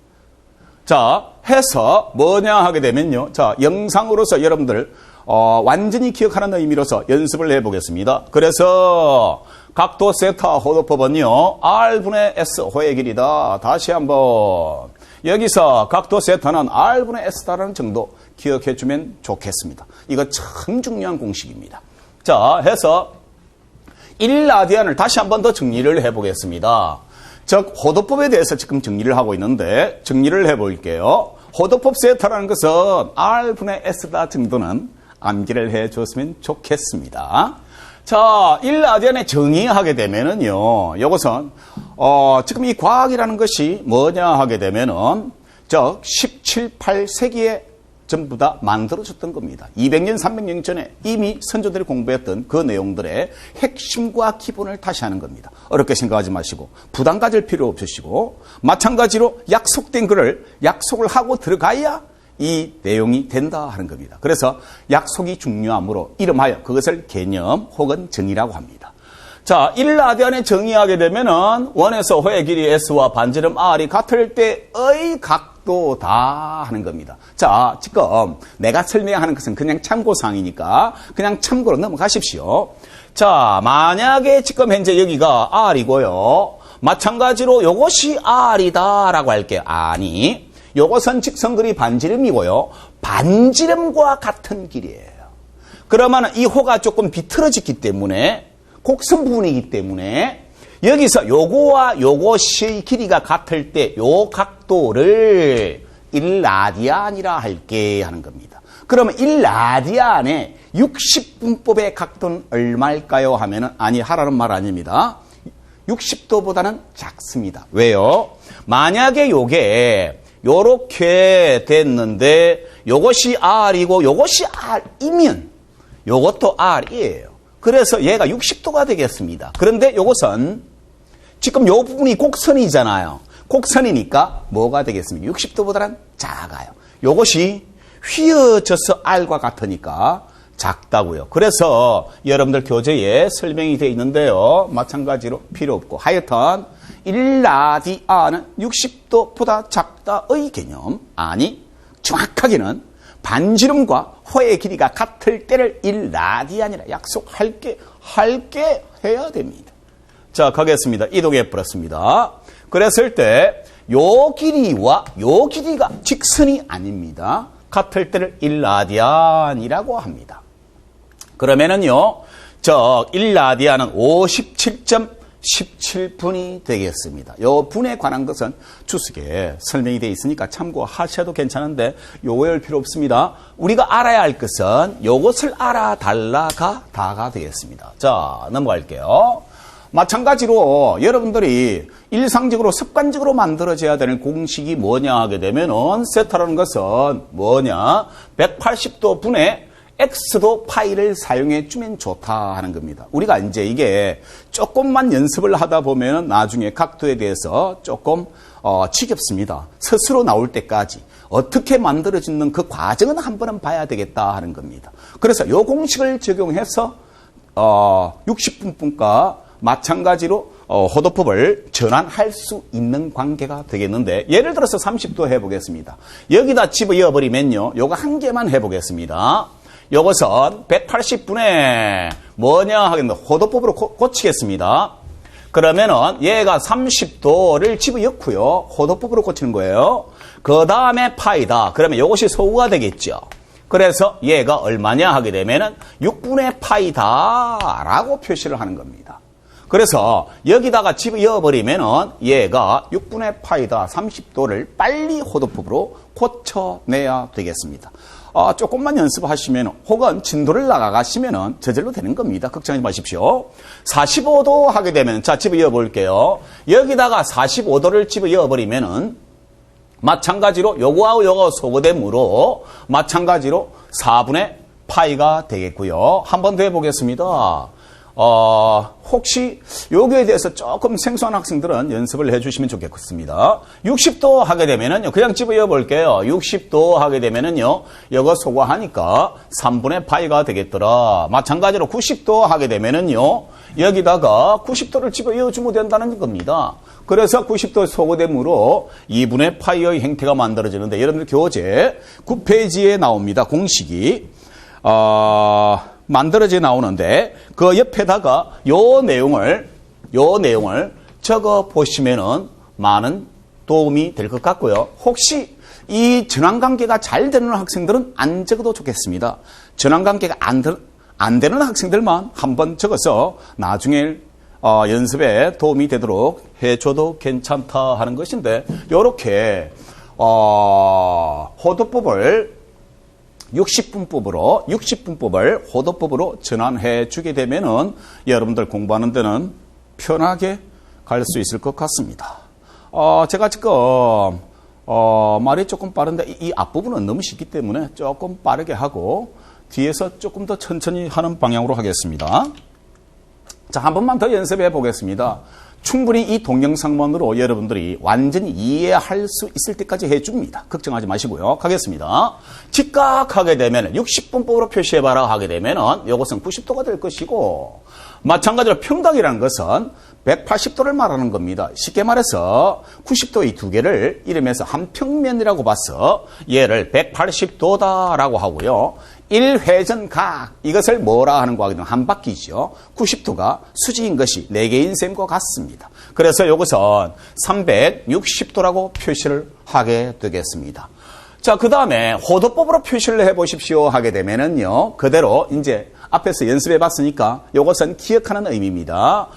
자, 해서 뭐냐 하게 되면요. 자, 영상으로서 여러분들 완전히 기억하는 의미로서 연습을 해보겠습니다. 그래서 각도 세타 호도법은요. R분의 S 호의 길이다. 다시 한번 여기서 각도 세타는 R분의 S다라는 정도 기억해 주면 좋겠습니다. 이거 참 중요한 공식입니다. 자, 해서 1라디안을 다시 한번 더 정리를 해보겠습니다. 즉 호도법에 대해서 지금 정리를 하고 있는데 정리를 해볼게요. 호도법 세타라는 것은 R분의 S다 정도는 암기를 해 줬으면 좋겠습니다. 자, 1라디안에 정의하게 되면은요, 이것은, 지금 이 과학이라는 것이 뭐냐 하게 되면은, 즉, 17, 8세기에 전부 다 만들어졌던 겁니다. 200년, 300년 전에 이미 선조들이 공부했던 그 내용들의 핵심과 기본을 다시 하는 겁니다. 어렵게 생각하지 마시고, 부담 가질 필요 없으시고, 마찬가지로 약속된 글을 약속을 하고 들어가야 이 내용이 된다 하는 겁니다. 그래서 약속이 중요하므로 이름하여 그것을 개념 혹은 정의라고 합니다. 자, 1라디안에 정의하게 되면은 원에서 호의 길이 S와 반지름 R이 같을 때의 각도다 하는 겁니다. 자, 지금 내가 설명하는 것은 그냥 참고사항이니까 그냥 참고로 넘어가십시오. 자, 만약에 지금 현재 여기가 R이고요. 마찬가지로 이것이 R이다라고 할게요. 아니, 요것은 직선거리 반지름이고요. 반지름과 같은 길이에요. 그러면 이 호가 조금 비틀어졌기 때문에 곡선 부분이기 때문에 여기서 요거와 요것의 길이가 같을 때 요 각도를 1라디안이라 할게 하는 겁니다. 그러면 1라디안의 60분법의 각도는 얼마일까요? 하면은 아니 하라는 말 아닙니다. 60도보다는 작습니다. 왜요? 만약에 요게 요렇게 됐는데 요것이 R이고 요것이 R이면 요것도 R이에요. 그래서 얘가 60도가 되겠습니다. 그런데 요것은 지금 요 부분이 곡선이잖아요. 곡선이니까 뭐가 되겠습니까? 60도보다는 작아요. 요것이 휘어져서 R과 같으니까 작다고요. 그래서 여러분들 교재에 설명이 되어 있는데요. 마찬가지로 필요 없고 하여튼 1라디안은 60도보다 작다의 개념. 아니, 정확하게는 반지름과 호의 길이가 같을 때를 1라디안이라 약속할게 해야 됩니다. 자, 가겠습니다. 이동해 버렸습니다. 그랬을 때 요 길이와 요 길이가 직선이 아닙니다. 같을 때를 1라디안이라고 합니다. 그러면은요, 저 1라디안은 17분이 되겠습니다. 요 분에 관한 것은 주석에 설명이 되어 있으니까 참고하셔도 괜찮은데 요거 외울 필요 없습니다. 우리가 알아야 할 것은 요것을 알아달라가 다가 되겠습니다. 자, 넘어갈게요. 마찬가지로 여러분들이 일상적으로 습관적으로 만들어져야 되는 공식이 뭐냐 하게 되면은 세타라는 것은 뭐냐? 180도 분의 X도 파이를 사용해 주면 좋다 하는 겁니다. 우리가 이제 이게 조금만 연습을 하다 보면 나중에 각도에 대해서 조금 지겹습니다. 스스로 나올 때까지 어떻게 만들어지는 그 과정은 한 번은 봐야 되겠다 하는 겁니다. 그래서 이 공식을 적용해서 60분과 마찬가지로 호도법을 전환할 수 있는 관계가 되겠는데 예를 들어서 30도 해보겠습니다. 여기다 집어넣어버리면요. 요거 한 개만 해보겠습니다. 요것은 180분의 뭐냐 하겠는데 호도법으로 고치겠습니다. 그러면은 얘가 30도를 집어넣고요. 호도법으로 고치는 거예요. 그 다음에 파이다. 그러면 요것이 소구가 되겠죠. 그래서 얘가 얼마냐 하게 되면은 6분의 파이다 라고 표시를 하는 겁니다. 그래서 여기다가 집어넣어버리면은 얘가 6분의 파이다 30도를 빨리 호도법으로 고쳐내야 되겠습니다. 조금만 연습하시면 혹은 진도를 나가시면 저절로 되는 겁니다. 걱정하지 마십시오. 45도 하게 되면 자 집어넣어 볼게요. 여기다가 45도를 집어넣어 버리면은 마찬가지로 요거하고 요거 소거됨으로 마찬가지로 4분의 파이가 되겠고요. 한 번 더 해보겠습니다. 혹시 여기에 대해서 조금 생소한 학생들은 연습을 해주시면 좋겠습니다. 60도 하게 되면은요, 그냥 집어넣어 볼게요. 60도 하게 되면은요, 이거 소거하니까 3분의 파이가 되겠더라. 마찬가지로 90도 하게 되면은요, 여기다가 90도를 집어넣어 주면 된다는 겁니다. 그래서 90도 소거됨으로 2분의 파이의 행태가 만들어지는데, 여러분들 교재 9페이지에 나옵니다. 공식이. 만들어져 나오는데 그 옆에다가 요 내용을 적어 보시면은 많은 도움이 될 것 같고요. 혹시 이 전환관계가 잘 되는 학생들은 안 적어도 좋겠습니다. 전환관계가 안 되는 학생들만 한번 적어서 나중에 연습에 도움이 되도록 해줘도 괜찮다 하는 것인데 요렇게 호도법을 60분법을 호도법으로 전환해 주게 되면은 여러분들 공부하는 데는 편하게 갈 수 있을 것 같습니다. 제가 지금 말이 조금 빠른데 이 앞부분은 너무 쉽기 때문에 조금 빠르게 하고 뒤에서 조금 더 천천히 하는 방향으로 하겠습니다. 자, 한 번만 더 연습해 보겠습니다. 충분히 이 동영상만으로 여러분들이 완전히 이해할 수 있을 때까지 해줍니다. 걱정하지 마시고요. 가겠습니다. 직각하게 되면 60분법으로 표시해봐라 하게 되면 이것은 90도가 될 것이고 마찬가지로 평각이라는 것은 180도를 말하는 겁니다. 쉽게 말해서 90도 이 두 개를 이름에서 한 평면이라고 봐서 얘를 180도다라고 하고요. 1회전각 이것을 뭐라 하는 거하기 때문에 한 바퀴죠. 90도가 수직인 것이 4개인 셈과 같습니다. 그래서 이것은 360도라고 표시를 하게 되겠습니다. 자, 그 다음에 호도법으로 표시를 해보십시오 하게 되면은요, 그대로 이제 앞에서 연습해 봤으니까 이것은 기억하는 의미입니다.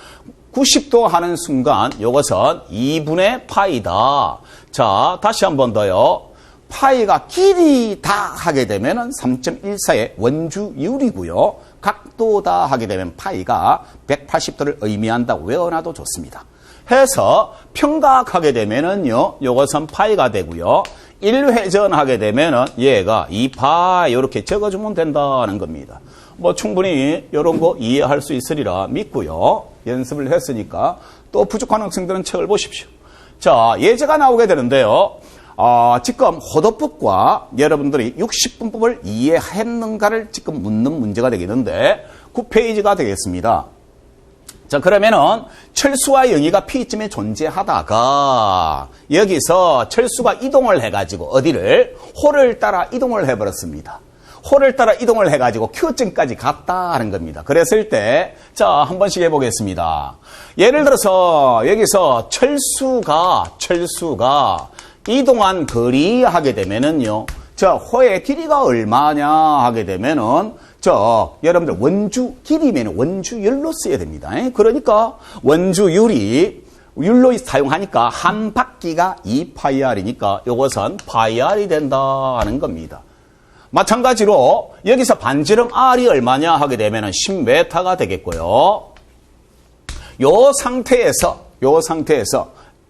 90도 하는 순간 이것은 2분의 파이다. 자, 다시 한 번 더요. 파이가 길이다 하게 되면 3.14의 원주율이고요. 각도다 하게 되면 파이가 180도를 의미한다고 외워놔도 좋습니다. 해서 평각하게 되면은요, 요것은 파이가 되고요. 1회전 하게 되면은 얘가 2파 이렇게 적어주면 된다는 겁니다. 뭐 충분히 이런 거 이해할 수 있으리라 믿고요. 연습을 했으니까 또 부족한 학생들은 책을 보십시오. 자, 예제가 나오게 되는데요. 지금 호도법과 여러분들이 60분법을 이해했는가를 지금 묻는 문제가 되겠는데 9페이지가 되겠습니다. 자, 그러면은 철수와 영희가 P점에 존재하다가 여기서 철수가 이동을 해가지고 어디를? 호를 따라 이동을 해버렸습니다. 호를 따라 이동을 해가지고 Q점까지 갔다 하는 겁니다. 그랬을 때, 자, 한 번씩 해보겠습니다. 예를 들어서 여기서 철수가 이동한 거리 하게 되면은요, 자, 호의 길이가 얼마냐 하게 되면은 여러분들 원주 길이면 원주율로 써야 됩니다. 그러니까 율로 사용하니까 한 바퀴가 2파이R이니까 이것은 파이R이 된다 하는 겁니다. 마찬가지로 여기서 반지름 R이 얼마냐 하게 되면 10m가 되겠고요. 요 상태에서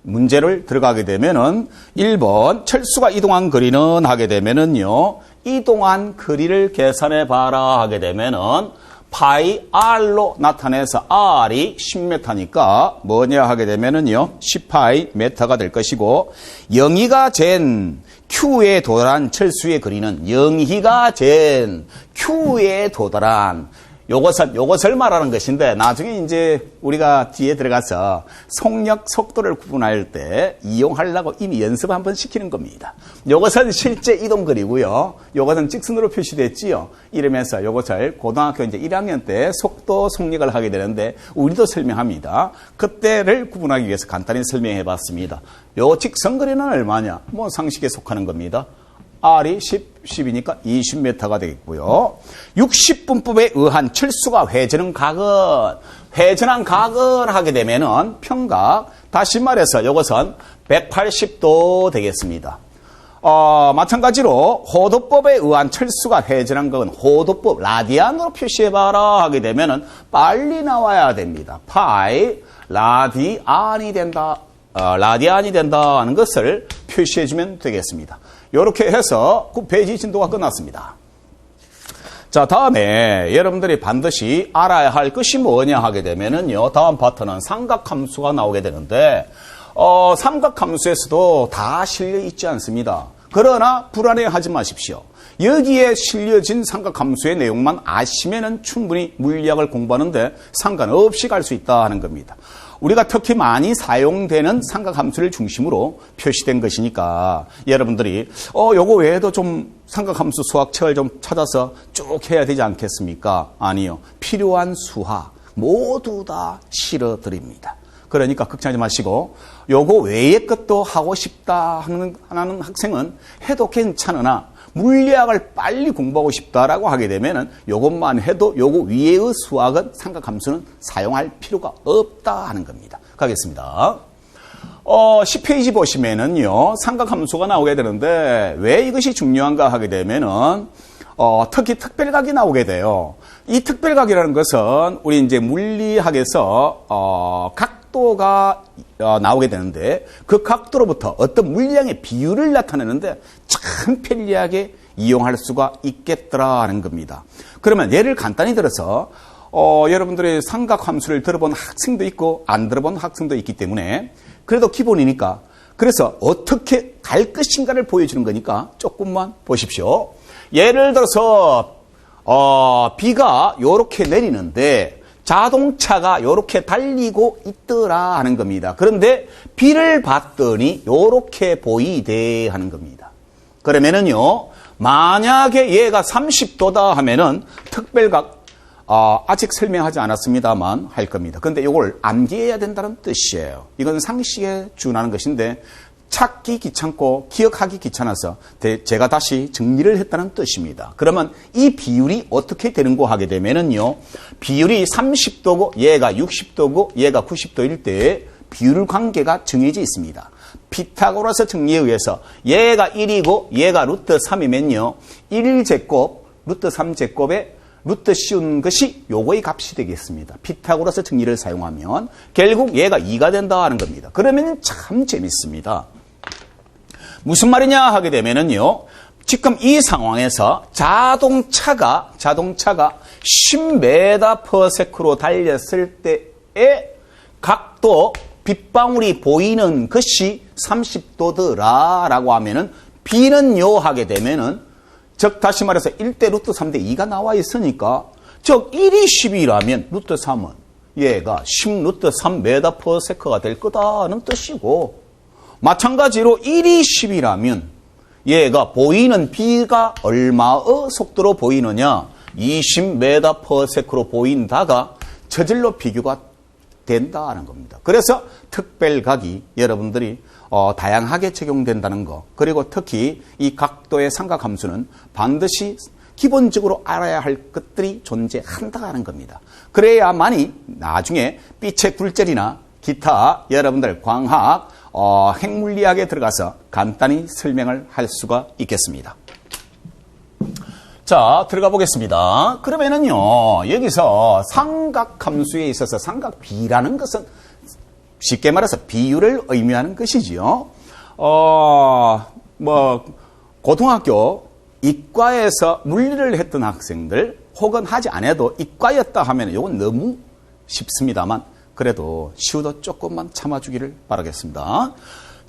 문제를 들어가게 되면은 1번 철수가 이동한 거리는 하게 되면은요. 이동한 거리를 계산해 봐라 하게 되면은 파이 R로 나타내서 R이 10m니까 뭐냐 하게 되면은요. 10파이 m가 될 것이고 영희가 잰 Q에 도달한 철수의 거리는 영희가 잰 Q에 도달한 요것을 말하는 것인데 나중에 이제 우리가 뒤에 들어가서 속력, 속도를 구분할 때 이용하려고 이미 연습 한번 시키는 겁니다. 요것은 실제 이동거리고요. 요것은 직선으로 표시됐지요. 이러면서 요것을 고등학교 이제 1학년 때 속도, 속력을 하게 되는데 우리도 설명합니다. 그때를 구분하기 위해서 간단히 설명해 봤습니다. 요 직선거리는 얼마냐? 뭐 상식에 속하는 겁니다. R이 10이니까 20m가 되겠고요. 60분법에 의한 철수가 회전한 각은 하게 되면은 평각, 다시 말해서 이것은 180도 되겠습니다. 마찬가지로 호도법에 의한 철수가 회전한 각은 호도법 라디안으로 표시해봐라 하게 되면은 빨리 나와야 됩니다. 파이 라디안이 된다 하는 것을 표시해주면 되겠습니다. 이렇게 해서 9페이지 진도가 끝났습니다. 자, 다음에 여러분들이 반드시 알아야 할 것이 뭐냐 하게 되면은요, 다음 파트는 삼각함수가 나오게 되는데, 삼각함수에서도 다 실려 있지 않습니다. 그러나 불안해하지 마십시오. 여기에 실려진 삼각함수의 내용만 아시면은 충분히 물리학을 공부하는데 상관없이 갈 수 있다 하는 겁니다. 우리가 특히 많이 사용되는 삼각함수를 중심으로 표시된 것이니까 여러분들이 요거 외에도 좀 삼각함수 수학책을 좀 찾아서 쭉 해야 되지 않겠습니까? 아니요. 필요한 수학 모두 다 실어드립니다. 그러니까 걱정하지 마시고 요거 외의 것도 하고 싶다 하는 학생은 해도 괜찮으나 물리학을 빨리 공부하고 싶다라고 하게 되면은 요것만 해도 요거 위에의 수학은 삼각함수는 사용할 필요가 없다 하는 겁니다. 가겠습니다. 10페이지 보시면은요, 삼각함수가 나오게 되는데 왜 이것이 중요한가 하게 되면은 특히 특별각이 나오게 돼요. 이 특별각이라는 것은 우리 이제 물리학에서 각도가 나오게 되는데 그 각도로부터 어떤 물량의 비율을 나타내는데 참 편리하게 이용할 수가 있겠더라 하는 겁니다. 그러면 예를 간단히 들어서 여러분들이 삼각함수를 들어본 학생도 있고 안 들어본 학생도 있기 때문에 그래도 기본이니까 그래서 어떻게 갈 것인가를 보여주는 거니까 조금만 보십시오. 예를 들어서 비가 이렇게 내리는데 자동차가 이렇게 달리고 있더라 하는 겁니다. 그런데 비를 봤더니 이렇게 보이대 하는 겁니다. 그러면은요, 만약에 얘가 30도다 하면은 특별각, 아직 설명하지 않았습니다만 할 겁니다. 그런데 이걸 암기해야 된다는 뜻이에요. 이건 상식에 준하는 것인데 찾기 귀찮고 기억하기 귀찮아서 제가 다시 정리를 했다는 뜻입니다. 그러면 이 비율이 어떻게 되는고 하게 되면은요, 비율이 30도고 얘가 60도고 얘가 90도일 때 비율 관계가 정해져 있습니다. 피타고라스 정리에 의해서 얘가 1이고 얘가 루트 3이면요, 1제곱 루트 3제곱에 루트 씌운 것이 요거의 값이 되겠습니다. 피타고라스 정리를 사용하면 결국 얘가 2가 된다 하는 겁니다. 그러면 참 재밌습니다. 무슨 말이냐 하게 되면은요, 지금 이 상황에서 자동차가 10m/s로 달렸을 때의 각도, 빗방울이 보이는 것이 30도더라라고 하면은 B는요 하게 되면은, 즉 다시 말해서 1대 루트 3대 2가 나와 있으니까, 즉 1이 10이라면 루트 3은 얘가 10 루트 3m/s가 될 거다는 뜻이고, 마찬가지로 1이 10이라면 얘가 보이는 B가 얼마의 속도로 보이느냐, 20m/s로 보인다가 저절로 비교가 된다는 겁니다. 그래서 특별각이 여러분들이 다양하게 적용된다는 거, 그리고 특히 이 각도의 삼각함수는 반드시 기본적으로 알아야 할 것들이 존재한다는 겁니다. 그래야만이 나중에 빛의 굴절이나 기타 여러분들 광학, 핵물리학에 들어가서 간단히 설명을 할 수가 있겠습니다. 자, 들어가 보겠습니다. 그러면은요, 여기서 삼각함수에 있어서 삼각비라는 것은 쉽게 말해서 비율을 의미하는 것이지요. 고등학교 이과에서 물리를 했던 학생들 혹은 하지 않아도 이과였다 하면 이건 너무 쉽습니다만 그래도 쉬워도 조금만 참아주기를 바라겠습니다.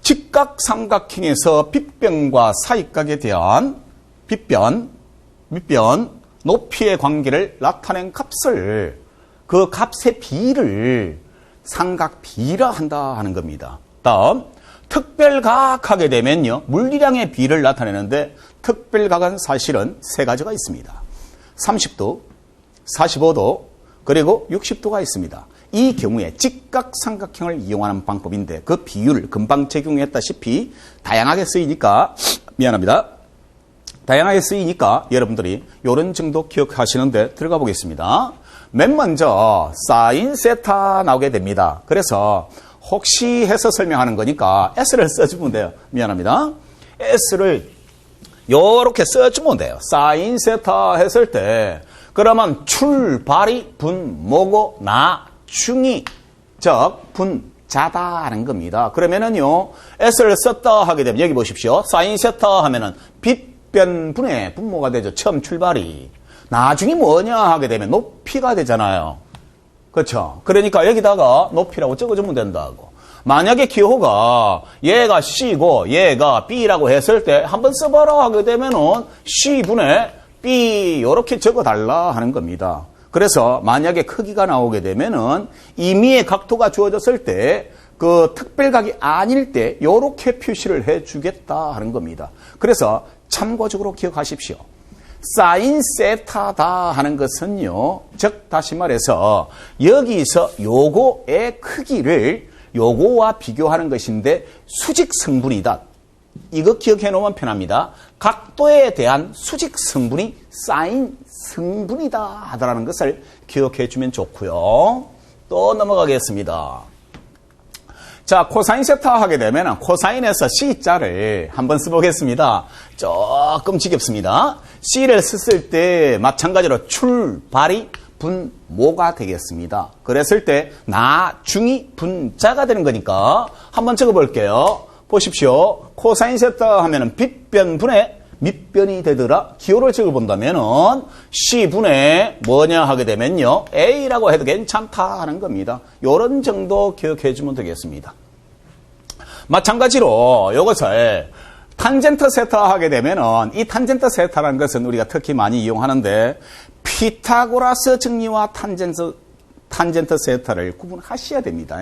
직각삼각형에서 빗변과 사익각에 대한 밑변, 높이의 관계를 나타낸 값을 그 값의 비를 삼각비라 한다 하는 겁니다. 다음 특별각 하게 되면요. 물리량의 비를 나타내는데 특별각은 사실은 세 가지가 있습니다. 30도, 45도, 그리고 60도가 있습니다. 이 경우에 직각삼각형을 이용하는 방법인데 그 비율을 금방 적용했다시피 다양하게 쓰이니까 여러분들이 이런 정도 기억하시는데 들어가 보겠습니다. 맨 먼저 사인 세타 나오게 됩니다. 그래서 혹시 해서 설명하는 거니까 S를 써주면 돼요. 미안합니다. S를 요렇게 써주면 돼요. 사인 세타 했을 때 그러면 출발이 분모고 나중이 즉 분자다 하는 겁니다. 그러면은요 S를 썼다 하게 되면 여기 보십시오. 사인 세타 하면은 빗변분의 분모가 되죠. 처음 출발이. 나중에 뭐냐 하게 되면 높이가 되잖아요. 그렇죠? 그러니까 여기다가 높이라고 적어주면 된다고. 만약에 기호가 얘가 C고 얘가 B라고 했을 때 한번 써봐라 하게 되면은 C분의 B 이렇게 적어달라 하는 겁니다. 그래서 만약에 크기가 나오게 되면은 임의의 각도가 주어졌을 때 그 특별각이 아닐 때 이렇게 표시를 해주겠다 하는 겁니다. 그래서 참고적으로 기억하십시오. 사인 세타다 하는 것은요, 즉 다시 말해서 여기서 요거의 크기를 요거와 비교하는 것인데 수직 성분이다. 이거 기억해 놓으면 편합니다. 각도에 대한 수직 성분이 사인 성분이다 하다라는 것을 기억해 주면 좋고요. 또 넘어가겠습니다. 자, 코사인 세타 하게 되면 코사인에서 C자를 한번 써보겠습니다. 조금 지겹습니다. C를 썼을 때 마찬가지로 출발이 분모가 되겠습니다. 그랬을 때 나중이 분자가 되는 거니까 한번 적어볼게요. 보십시오. 코사인 세타 하면은 빗변분의 밑변이 되더라. 기호를 적어본다면은 C분의 뭐냐 하게 되면요. A라고 해도 괜찮다 하는 겁니다. 요런 정도 기억해주면 되겠습니다. 마찬가지로 이것을 탄젠트 세타 하게 되면은 이 탄젠트 세타라는 것은 우리가 특히 많이 이용하는데 피타고라스 정리와 탄젠트 세타를 구분하셔야 됩니다.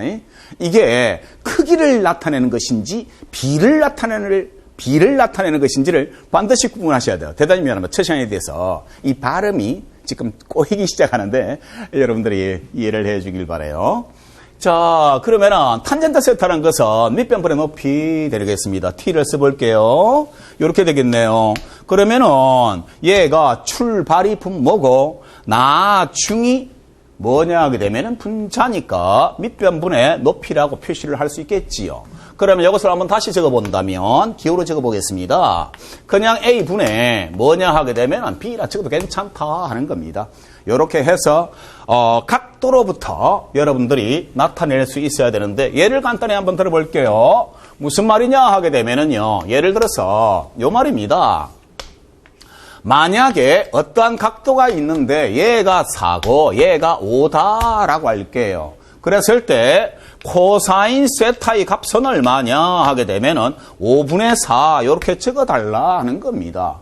이게 크기를 나타내는 것인지 비를 나타내는 것인지를 반드시 구분하셔야 돼요. 대단히 미안합니다. 첫 시간에 대해서 이 발음이 지금 꼬이기 시작하는데 여러분들이 이해를 해 주길 바라요. 자, 그러면은 탄젠트 세타라는 것은 밑변분의 높이 되겠습니다. T를 써볼게요. 이렇게 되겠네요. 그러면은 얘가 출발이 분모고 나중이 뭐냐 하게 되면은 분자니까 밑변분의 높이라고 표시를 할 수 있겠지요. 그러면 이것을 한번 다시 적어본다면 기호로 적어보겠습니다. 그냥 A분의 뭐냐 하게 되면 B라 적어도 괜찮다 하는 겁니다. 이렇게 해서 각도로부터 여러분들이 나타낼 수 있어야 되는데 예를 간단히 한번 들어볼게요. 무슨 말이냐 하게 되면은요. 예를 들어서 요 말입니다. 만약에 어떠한 각도가 있는데 얘가 4고 얘가 5다라고 할게요. 그랬을 때 코사인 세타의 값은 얼마냐 하게 되면은 5분의 4 이렇게 적어달라 하는 겁니다.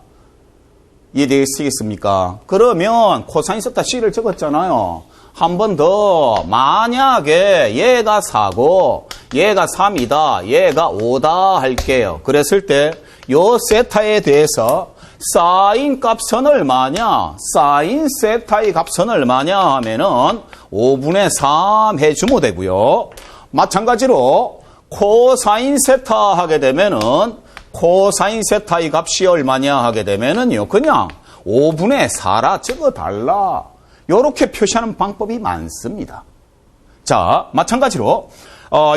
이해되시겠습니까? 그러면 코사인 세타 C를 적었잖아요. 한 번 더 만약에 얘가 4고 얘가 3이다 얘가 5다 할게요. 그랬을 때 요 세타에 대해서 사인 값은 얼마냐? 사인 세타의 값은 얼마냐 하면은 5분의 3 해주면 되고요. 마찬가지로 코사인 세타 하게 되면은 코사인 세타의 값이 얼마냐 하게 되면은요. 그냥 5분의 4라 적어달라. 이렇게 표시하는 방법이 많습니다. 자, 마찬가지로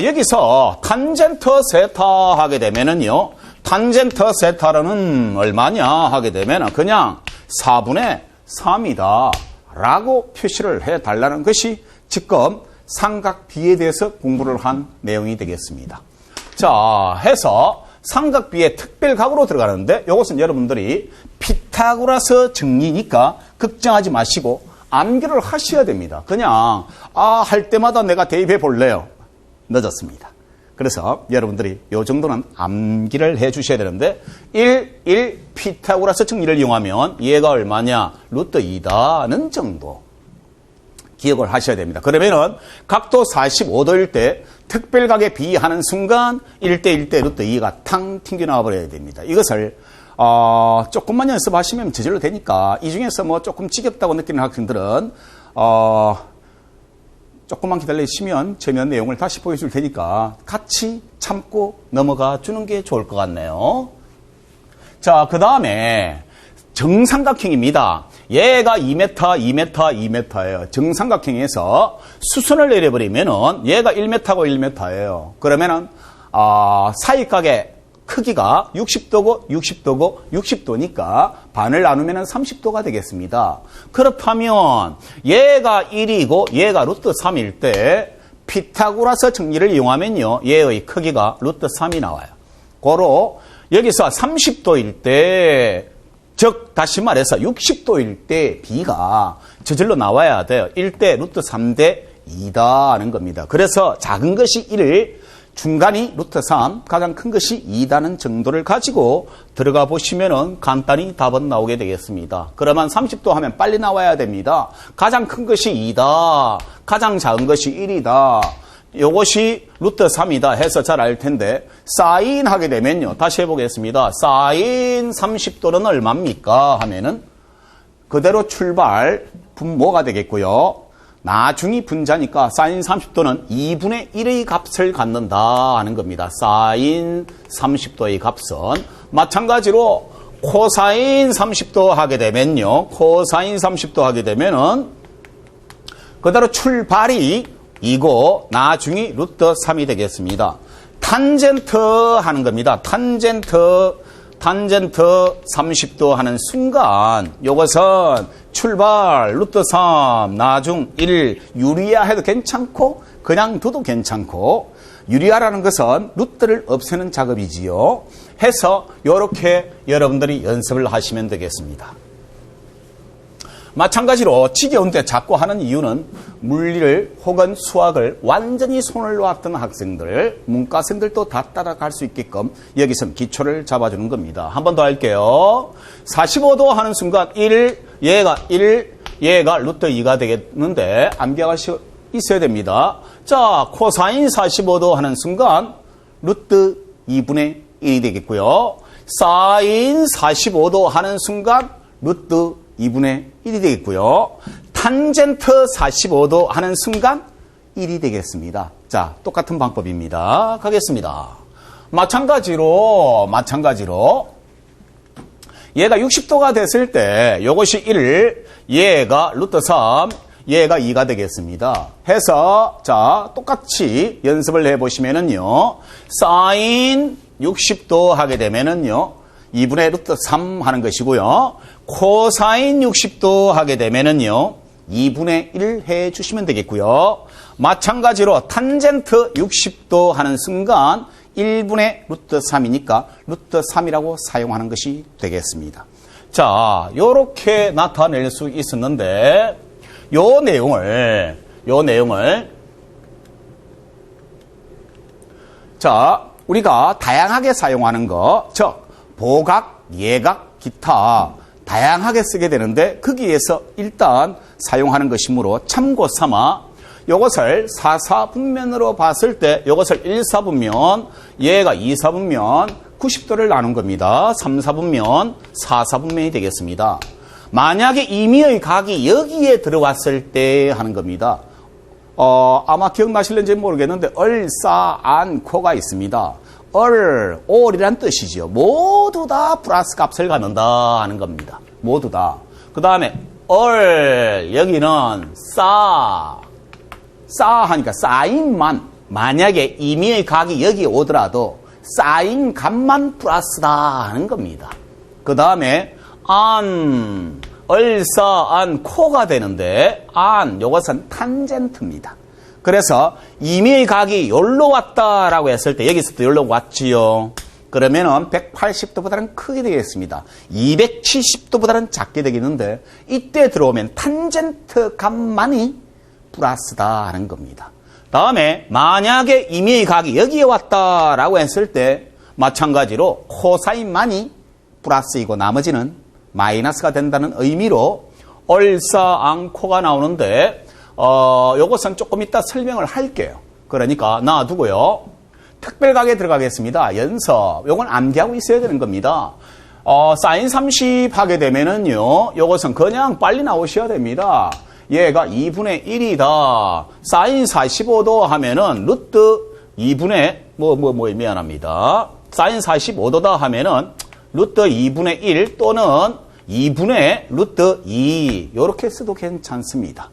여기서 탄젠트 세타 하게 되면은요, 탄젠트 세타는 얼마냐 하게 되면 그냥 4분의 3이다 라고 표시를 해달라는 것이 지금 삼각비에 대해서 공부를 한 내용이 되겠습니다. 자, 해서 삼각비의 특별각으로 들어가는데 이것은 여러분들이 피타고라스 정리니까 걱정하지 마시고 암기를 하셔야 됩니다. 그냥 할 때마다 내가 대입해 볼래요. 늦었습니다. 그래서 여러분들이 이 정도는 암기를 해 주셔야 되는데 1 피타고라스 정리를 이용하면 얘가 얼마냐? 루트 2다는 정도 기억을 하셔야 됩니다. 그러면은 각도 45도일 때 특별각에 비하는 순간 1대 루트 2가 탕 튕겨나와 버려야 됩니다. 이것을 조금만 연습하시면 저절로 되니까 이 중에서 뭐 조금 지겹다고 느끼는 학생들은 조금만 기다리시면 전면 내용을 다시 보여줄 테니까 같이 참고 넘어가 주는 게 좋을 것 같네요. 자, 그 다음에 정삼각형입니다. 얘가 2m예요. 정삼각형에서 수선을 내려버리면은 얘가 1m고 1m예요. 그러면은 사이각의 크기가 60도니까 반을 나누면 30도가 되겠습니다. 그렇다면 얘가 1이고 얘가 루트 3일 때 피타고라스 정리를 이용하면요, 얘의 크기가 루트 3이 나와요. 고로 여기서 30도일 때, 즉 다시 말해서 60도일 때 B가 저절로 나와야 돼요. 1대 루트 3대 2다는 겁니다. 그래서 작은 것이 1, 중간이 루트 3, 가장 큰 것이 2다는 정도를 가지고 들어가 보시면은 간단히 답은 나오게 되겠습니다. 그러면 30도 하면 빨리 나와야 됩니다. 가장 큰 것이 2다, 가장 작은 것이 1이다. 요것이 루트 3이다 해서 잘 알 텐데 사인 하게 되면요. 다시 해보겠습니다. 사인 30도는 얼마입니까? 하면은 그대로 출발 분모가 되겠고요. 나중이 분자니까 사인 30도는 2분의 1의 값을 갖는다 하는 겁니다. 사인 30도의 값은 마찬가지로 코사인 30도 하게 되면요. 코사인 30도 하게 되면은 그대로 출발이 2고 나중이 루트 3이 되겠습니다. 탄젠트 하는 겁니다. 탄젠트 30도 하는 순간 요것은 출발 루트 3 나중 1 유리아 해도 괜찮고 그냥 둬도 괜찮고 유리아라는 것은 루트를 없애는 작업이지요. 해서 이렇게 여러분들이 연습을 하시면 되겠습니다. 마찬가지로 지겨운데 자꾸 하는 이유는 물리를 혹은 수학을 완전히 손을 놓았던 학생들, 문과생들도 다 따라갈 수 있게끔 여기선 기초를 잡아주는 겁니다. 한 번 더 할게요. 45도 하는 순간 얘가 루트 2가 되겠는데 암기가 있어야 됩니다. 자, 코사인 45도 하는 순간 루트 2분의 1이 되겠고요. 사인 45도 하는 순간 루트 2분의 1이 되겠고요. 탄젠트 45도 하는 순간 1이 되겠습니다. 자, 똑같은 방법입니다. 가겠습니다. 마찬가지로 얘가 60도가 됐을 때 이것이 1, 얘가 루트 3, 얘가 2가 되겠습니다. 해서 자, 똑같이 연습을 해보시면은요. 사인 60도 하게 되면은요. 2분의 루트 3 하는 것이고요. 코사인 60도 하게 되면은요. 2분의 1 해 주시면 되겠고요. 마찬가지로 탄젠트 60도 하는 순간 1분의 루트 3이니까 루트 3이라고 사용하는 것이 되겠습니다. 자, 요렇게 나타낼 수 있었는데 요 내용을 자, 우리가 다양하게 사용하는 거, 즉 보각, 예각, 기타 다양하게 쓰게 되는데 거기에서 일단 사용하는 것이므로 참고 삼아 이것을 4사분면으로 봤을 때 이것을 1사분면, 얘가 2사분면 90도를 나눈 겁니다. 3사분면, 4사분면이 되겠습니다. 만약에 임의의 각이 여기에 들어왔을 때 하는 겁니다. 아마 기억나실는지 모르겠는데 얼, 안, 코가 있습니다. 올이란 뜻이죠. 모두 다 플러스 값을 갖는다 하는 겁니다. 모두 다. 그 다음에 여기는 싸 하니까 사인만, 만약에 임의의 각이 여기 오더라도 사인 값만 플러스다 하는 겁니다. 그 다음에 코가 되는데 요것은 탄젠트입니다. 그래서 임의의 각이 여기로 왔다라고 했을 때 여기서부터 여기로 왔지요. 그러면은 180도보다는 크게 되겠습니다. 270도보다는 작게 되겠는데 이때 들어오면 탄젠트 값만이 플러스다 하는 겁니다. 다음에 만약에 임의의 각이 여기에 왔다라고 했을 때 마찬가지로 코사인만이 플러스이고 나머지는 마이너스가 된다는 의미로 코가 나오는데 요것은 조금 이따 설명을 할게요. 그러니까 놔두고요. 특별각에 들어가겠습니다. 연습. 요건 암기하고 있어야 되는 겁니다. 사인 30 하게 되면은요, 요것은 그냥 빨리 나오셔야 됩니다. 얘가 2분의 1이다. 사인 45도 하면은 루트 2분의 미안합니다. 사인 45도다 하면은 루트 2분의 1 또는 2분의 루트 2 요렇게 써도 괜찮습니다.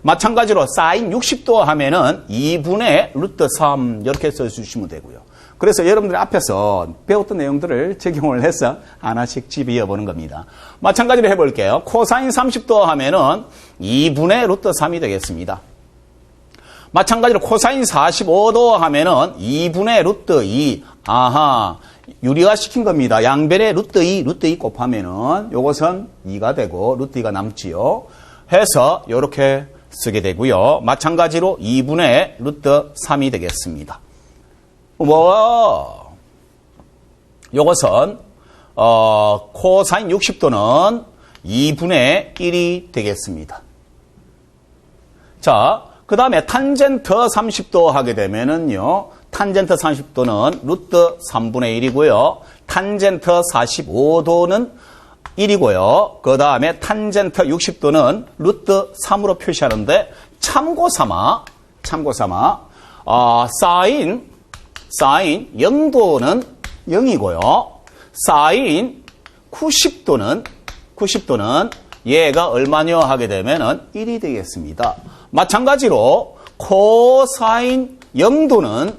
마찬가지로 사인 60도 하면은 2분의 루트 3 이렇게 써주시면 되고요. 그래서 여러분들 앞에서 배웠던 내용들을 적용을 해서 하나씩 집어보는 겁니다. 마찬가지로 해볼게요. 코사인 30도 하면은 2분의 루트 3이 되겠습니다. 마찬가지로 코사인 45도 하면은 2분의 루트 2. 유리화 시킨 겁니다. 양변에 루트 2 곱하면은 요것은 2가 되고 루트 2가 남지요. 해서 요렇게 쓰게 되고요. 마찬가지로 2분의 루트 3이 되겠습니다. 요것은 코사인 60도는 2분의 1이 되겠습니다. 자, 그 다음에 탄젠트 30도 하게 되면은요, 탄젠트 30도는 루트 3분의 1이고요. 탄젠트 45도는 1이고요. 그 다음에 탄젠트 60도는 루트 3으로 표시하는데 참고 삼아 사인 0도는 0이고요. 사인 90도는 얘가 얼마냐 하게 되면은 1이 되겠습니다. 마찬가지로 코사인 0도는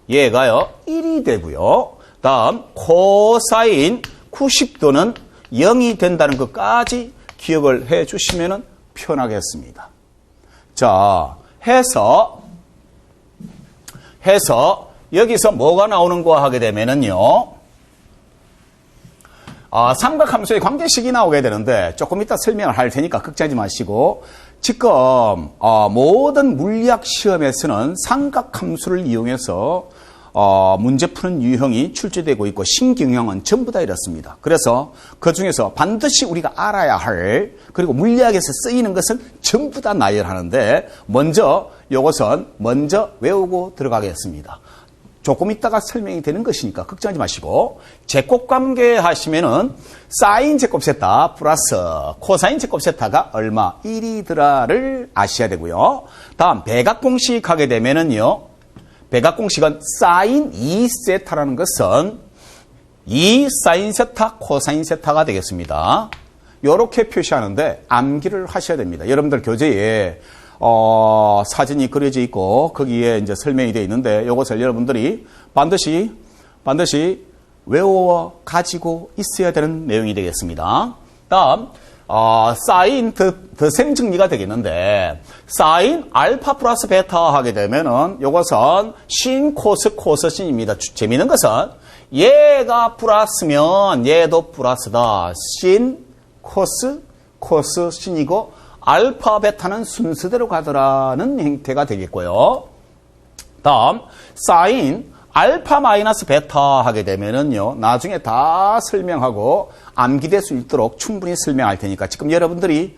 얘가요 1이 되고요. 다음 코사인 90도는 0이 된다는 것까지 기억을 해 주시면 편하겠습니다. 자, 해서 여기서 뭐가 나오는 거 하게 되면은요, 삼각함수의 관계식이 나오게 되는데 조금 이따 설명을 할 테니까 걱정하지 마시고, 지금 모든 물리학 시험에서는 삼각함수를 이용해서 문제 푸는 유형이 출제되고 있고 신경형은 전부 다 이렇습니다. 그래서 그 중에서 반드시 우리가 알아야 할, 그리고 물리학에서 쓰이는 것은 전부 다 나열하는데 이것은 먼저 외우고 들어가겠습니다. 조금 있다가 설명이 되는 것이니까 걱정하지 마시고, 제곱관계 하시면은 사인 제곱 세타 플러스 코사인 제곱 세타가 얼마 1이더라를 아셔야 되고요. 다음 배각공식 하게 되면은요, 배각공식은 사인 2세타라는 것은 2 사인 세타 코사인 세타가 되겠습니다. 이렇게 표시하는데 암기를 하셔야 됩니다. 여러분들 교재에 사진이 그려져 있고 거기에 이제 설명이 되어 있는데 이것을 여러분들이 반드시 외워 가지고 있어야 되는 내용이 되겠습니다. 다음 사인 더셈 정리가 되겠는데, 사인 알파 플러스 베타 하게 되면은 이것은 신 코스 코스 신입니다. 재미있는 것은 얘가 플러스면 얘도 플러스다. 신 코스 코스 신이고 알파 베타는 순서대로 가더라는 형태가 되겠고요. 다음 사인 알파 마이너스 베타 하게 되면은요, 나중에 다 설명하고 암기될 수 있도록 충분히 설명할 테니까 지금 여러분들이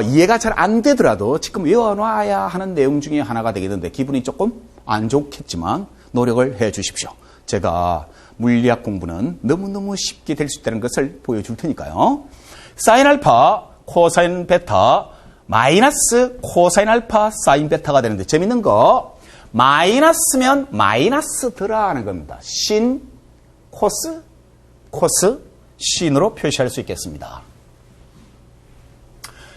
이해가 잘 안 되더라도 지금 외워놔야 하는 내용 중에 하나가 되겠는데 기분이 조금 안 좋겠지만 노력을 해 주십시오. 제가 물리학 공부는 너무너무 쉽게 될 수 있다는 것을 보여줄 테니까요. 사인 알파 코사인 베타 마이너스 코사인 알파 사인 베타가 되는데 재밌는 거, 마이너스면 마이너스 더라는 겁니다. 신, 코스, 신으로 표시할 수 있겠습니다.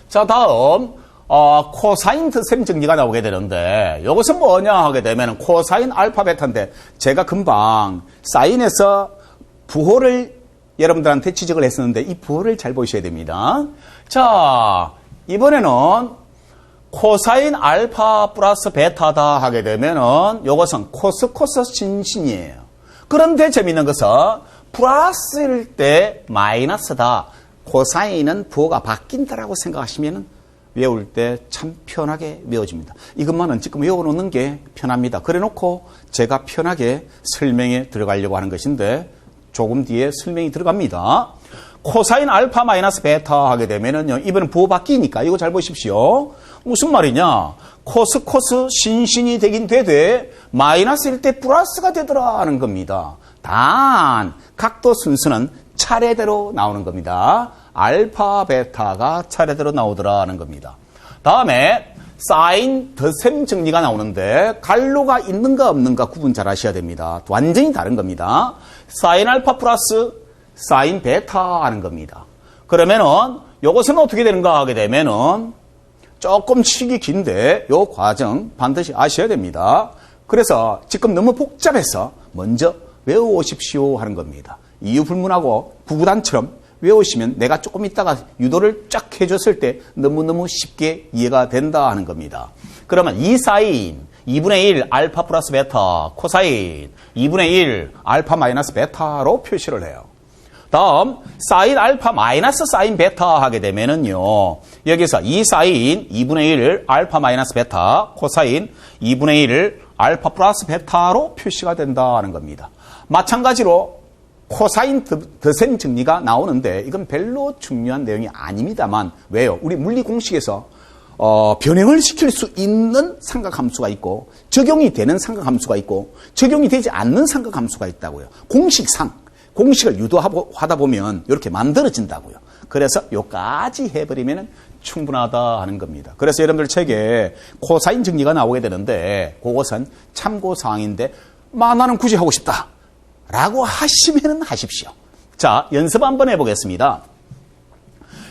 자, 다음 코사인 덧셈 정리가 나오게 되는데 이것은 뭐냐 하게 되면 코사인 알파 베타인데 제가 금방 사인에서 부호를 여러분들한테 지적을 했었는데 이 부호를 잘 보셔야 됩니다. 자, 이번에는 코사인 알파 플러스 베타다 하게 되면은 이것은 코스 신신이에요. 그런데 재미있는 것은 플러스일 때 마이너스다. 코사인은 부호가 바뀐다라고 생각하시면 외울 때 참 편하게 외워집니다. 이것만은 지금 외워놓는 게 편합니다. 그래 놓고 제가 편하게 설명에 들어가려고 하는 것인데 조금 뒤에 설명이 들어갑니다. 코사인 알파 마이너스 베타 하게 되면은요, 이번엔 부호 바뀌니까 이거 잘 보십시오. 무슨 말이냐? 코스 신신이 되긴 되되 마이너스일 때 플러스가 되더라 하는 겁니다. 단 각도 순서는 차례대로 나오는 겁니다. 알파 베타가 차례대로 나오더라 하는 겁니다. 다음에 사인 덧셈 정리가 나오는데 갈로가 있는가 없는가 구분 잘 하셔야 됩니다. 완전히 다른 겁니다. 사인 알파 플러스 사인 베타 하는 겁니다. 그러면은 이것은 어떻게 되는가 하게 되면은 조금 치기 긴데 이 과정 반드시 아셔야 됩니다. 그래서 지금 너무 복잡해서 먼저 외워오십시오 하는 겁니다. 이유 불문하고 구구단처럼 외우시면 내가 조금 있다가 유도를 쫙 해줬을 때 너무너무 쉽게 이해가 된다 하는 겁니다. 그러면 이 사인 2분의 1 알파 플러스 베타 코사인 2분의 1 알파 마이너스 베타로 표시를 해요. 다음 사인 알파 마이너스 사인 베타 하게 되면은요, 여기서 이 사인 2분의 1 알파 마이너스 베타 코사인 2분의 1 알파 플러스 베타로 표시가 된다는 겁니다. 마찬가지로 코사인 덧셈 정리가 나오는데 이건 별로 중요한 내용이 아닙니다만 왜요? 우리 물리 공식에서 변형을 시킬 수 있는 삼각함수가 있고 적용이 되는 삼각함수가 있고 적용이 되지 않는 삼각함수가 있다고요. 공식상 공식을 유도하다 보면 이렇게 만들어진다고요. 그래서 요까지 해버리면 충분하다 하는 겁니다. 그래서 여러분들 책에 코사인 정리가 나오게 되는데 그것은 참고사항인데 나는 굳이 하고 싶다 라고 하시면 하십시오. 자, 연습 한번 해보겠습니다.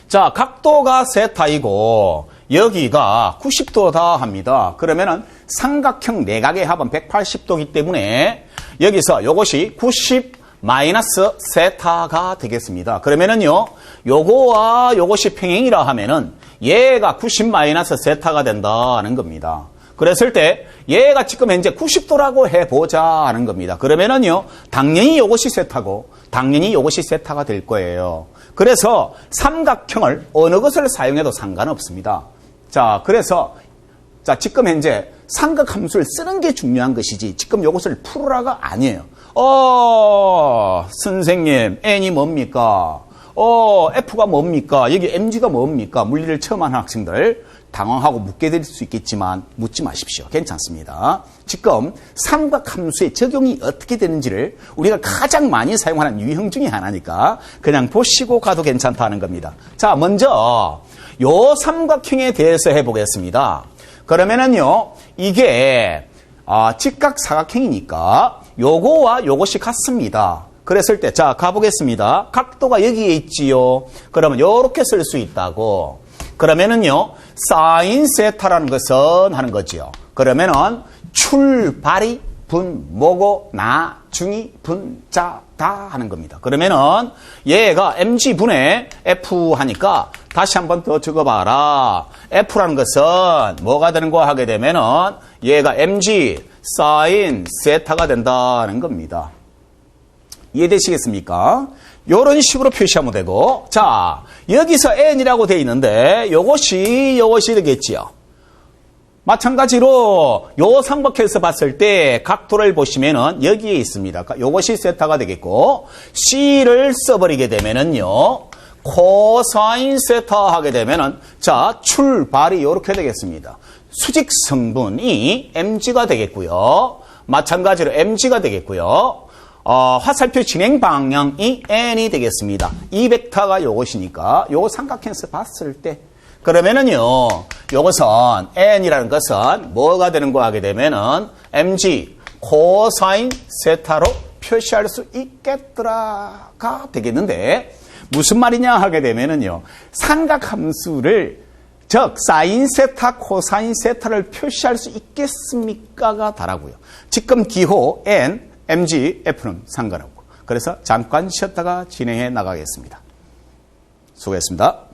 자, 각도가 세타이고 여기가 90도다 합니다. 그러면은 삼각형 내각의 합은 180도이기 때문에 여기서 이것이 90 마이너스 세타가 되겠습니다. 그러면은요, 요거와 요것이 평행이라 하면은 얘가 90 마이너스 세타가 된다는 겁니다. 그랬을 때 얘가 지금 현재 90도라고 해보자 하는 겁니다. 그러면은요, 당연히 요것이 세타고 당연히 요것이 세타가 될 거예요. 그래서 삼각형을 어느 것을 사용해도 상관없습니다. 자, 그래서 지금 현재 삼각함수를 쓰는 게 중요한 것이지 지금 요것을 풀으라가 아니에요. 선생님, n이 뭡니까? f가 뭡니까? 여기 mg가 뭡니까? 물리를 처음 하는 학생들 당황하고 묻게 될 수 있겠지만 묻지 마십시오. 괜찮습니다. 지금 삼각함수의 적용이 어떻게 되는지를 우리가 가장 많이 사용하는 유형 중에 하나니까 그냥 보시고 가도 괜찮다는 겁니다. 자, 먼저 요 삼각형에 대해서 해보겠습니다. 그러면은요, 이게 직각사각형이니까 요거와 요것이 같습니다. 그랬을 때, 자, 가보겠습니다. 각도가 여기에 있지요. 그러면 요렇게 쓸 수 있다고. 그러면은요, 사인 세타라는 것은 하는 거지요. 그러면은 출발이 분모고 나중이 분자다 하는 겁니다. 그러면은 얘가 mg분의 f 하니까 다시 한번 더 적어봐라. f라는 것은 뭐가 되는 거 하게 되면은 얘가 mg 사인 세타가 된다는 겁니다. 이해되시겠습니까? 이런 식으로 표시하면 되고, 자, 여기서 n이라고 되어 있는데 요것이 되겠지요. 마찬가지로 요 삼각형에서 봤을 때 각도를 보시면은 여기에 있습니다. 요것이 세타가 되겠고, c를 써버리게 되면은요, 코사인 세타 하게 되면은, 자, 출발이 이렇게 되겠습니다. 수직 성분이 mg가 되겠고요. 마찬가지로 mg가 되겠고요. 화살표 진행 방향이 n이 되겠습니다. 이 벡터가 요것이니까 요 삼각형에서 봤을 때 그러면은요, 요것은 n이라는 것은 뭐가 되는 거 하게 되면은 mg 코사인 세타로 표시할 수 있겠더라가 되겠는데 무슨 말이냐 하게 되면은요, 삼각함수를 즉 사인 세타, 코사인 세타를 표시할 수 있겠습니까가 다라고요. 지금 기호 N, MG, F는 상관없고. 그래서 잠깐 쉬었다가 진행해 나가겠습니다. 수고했습니다.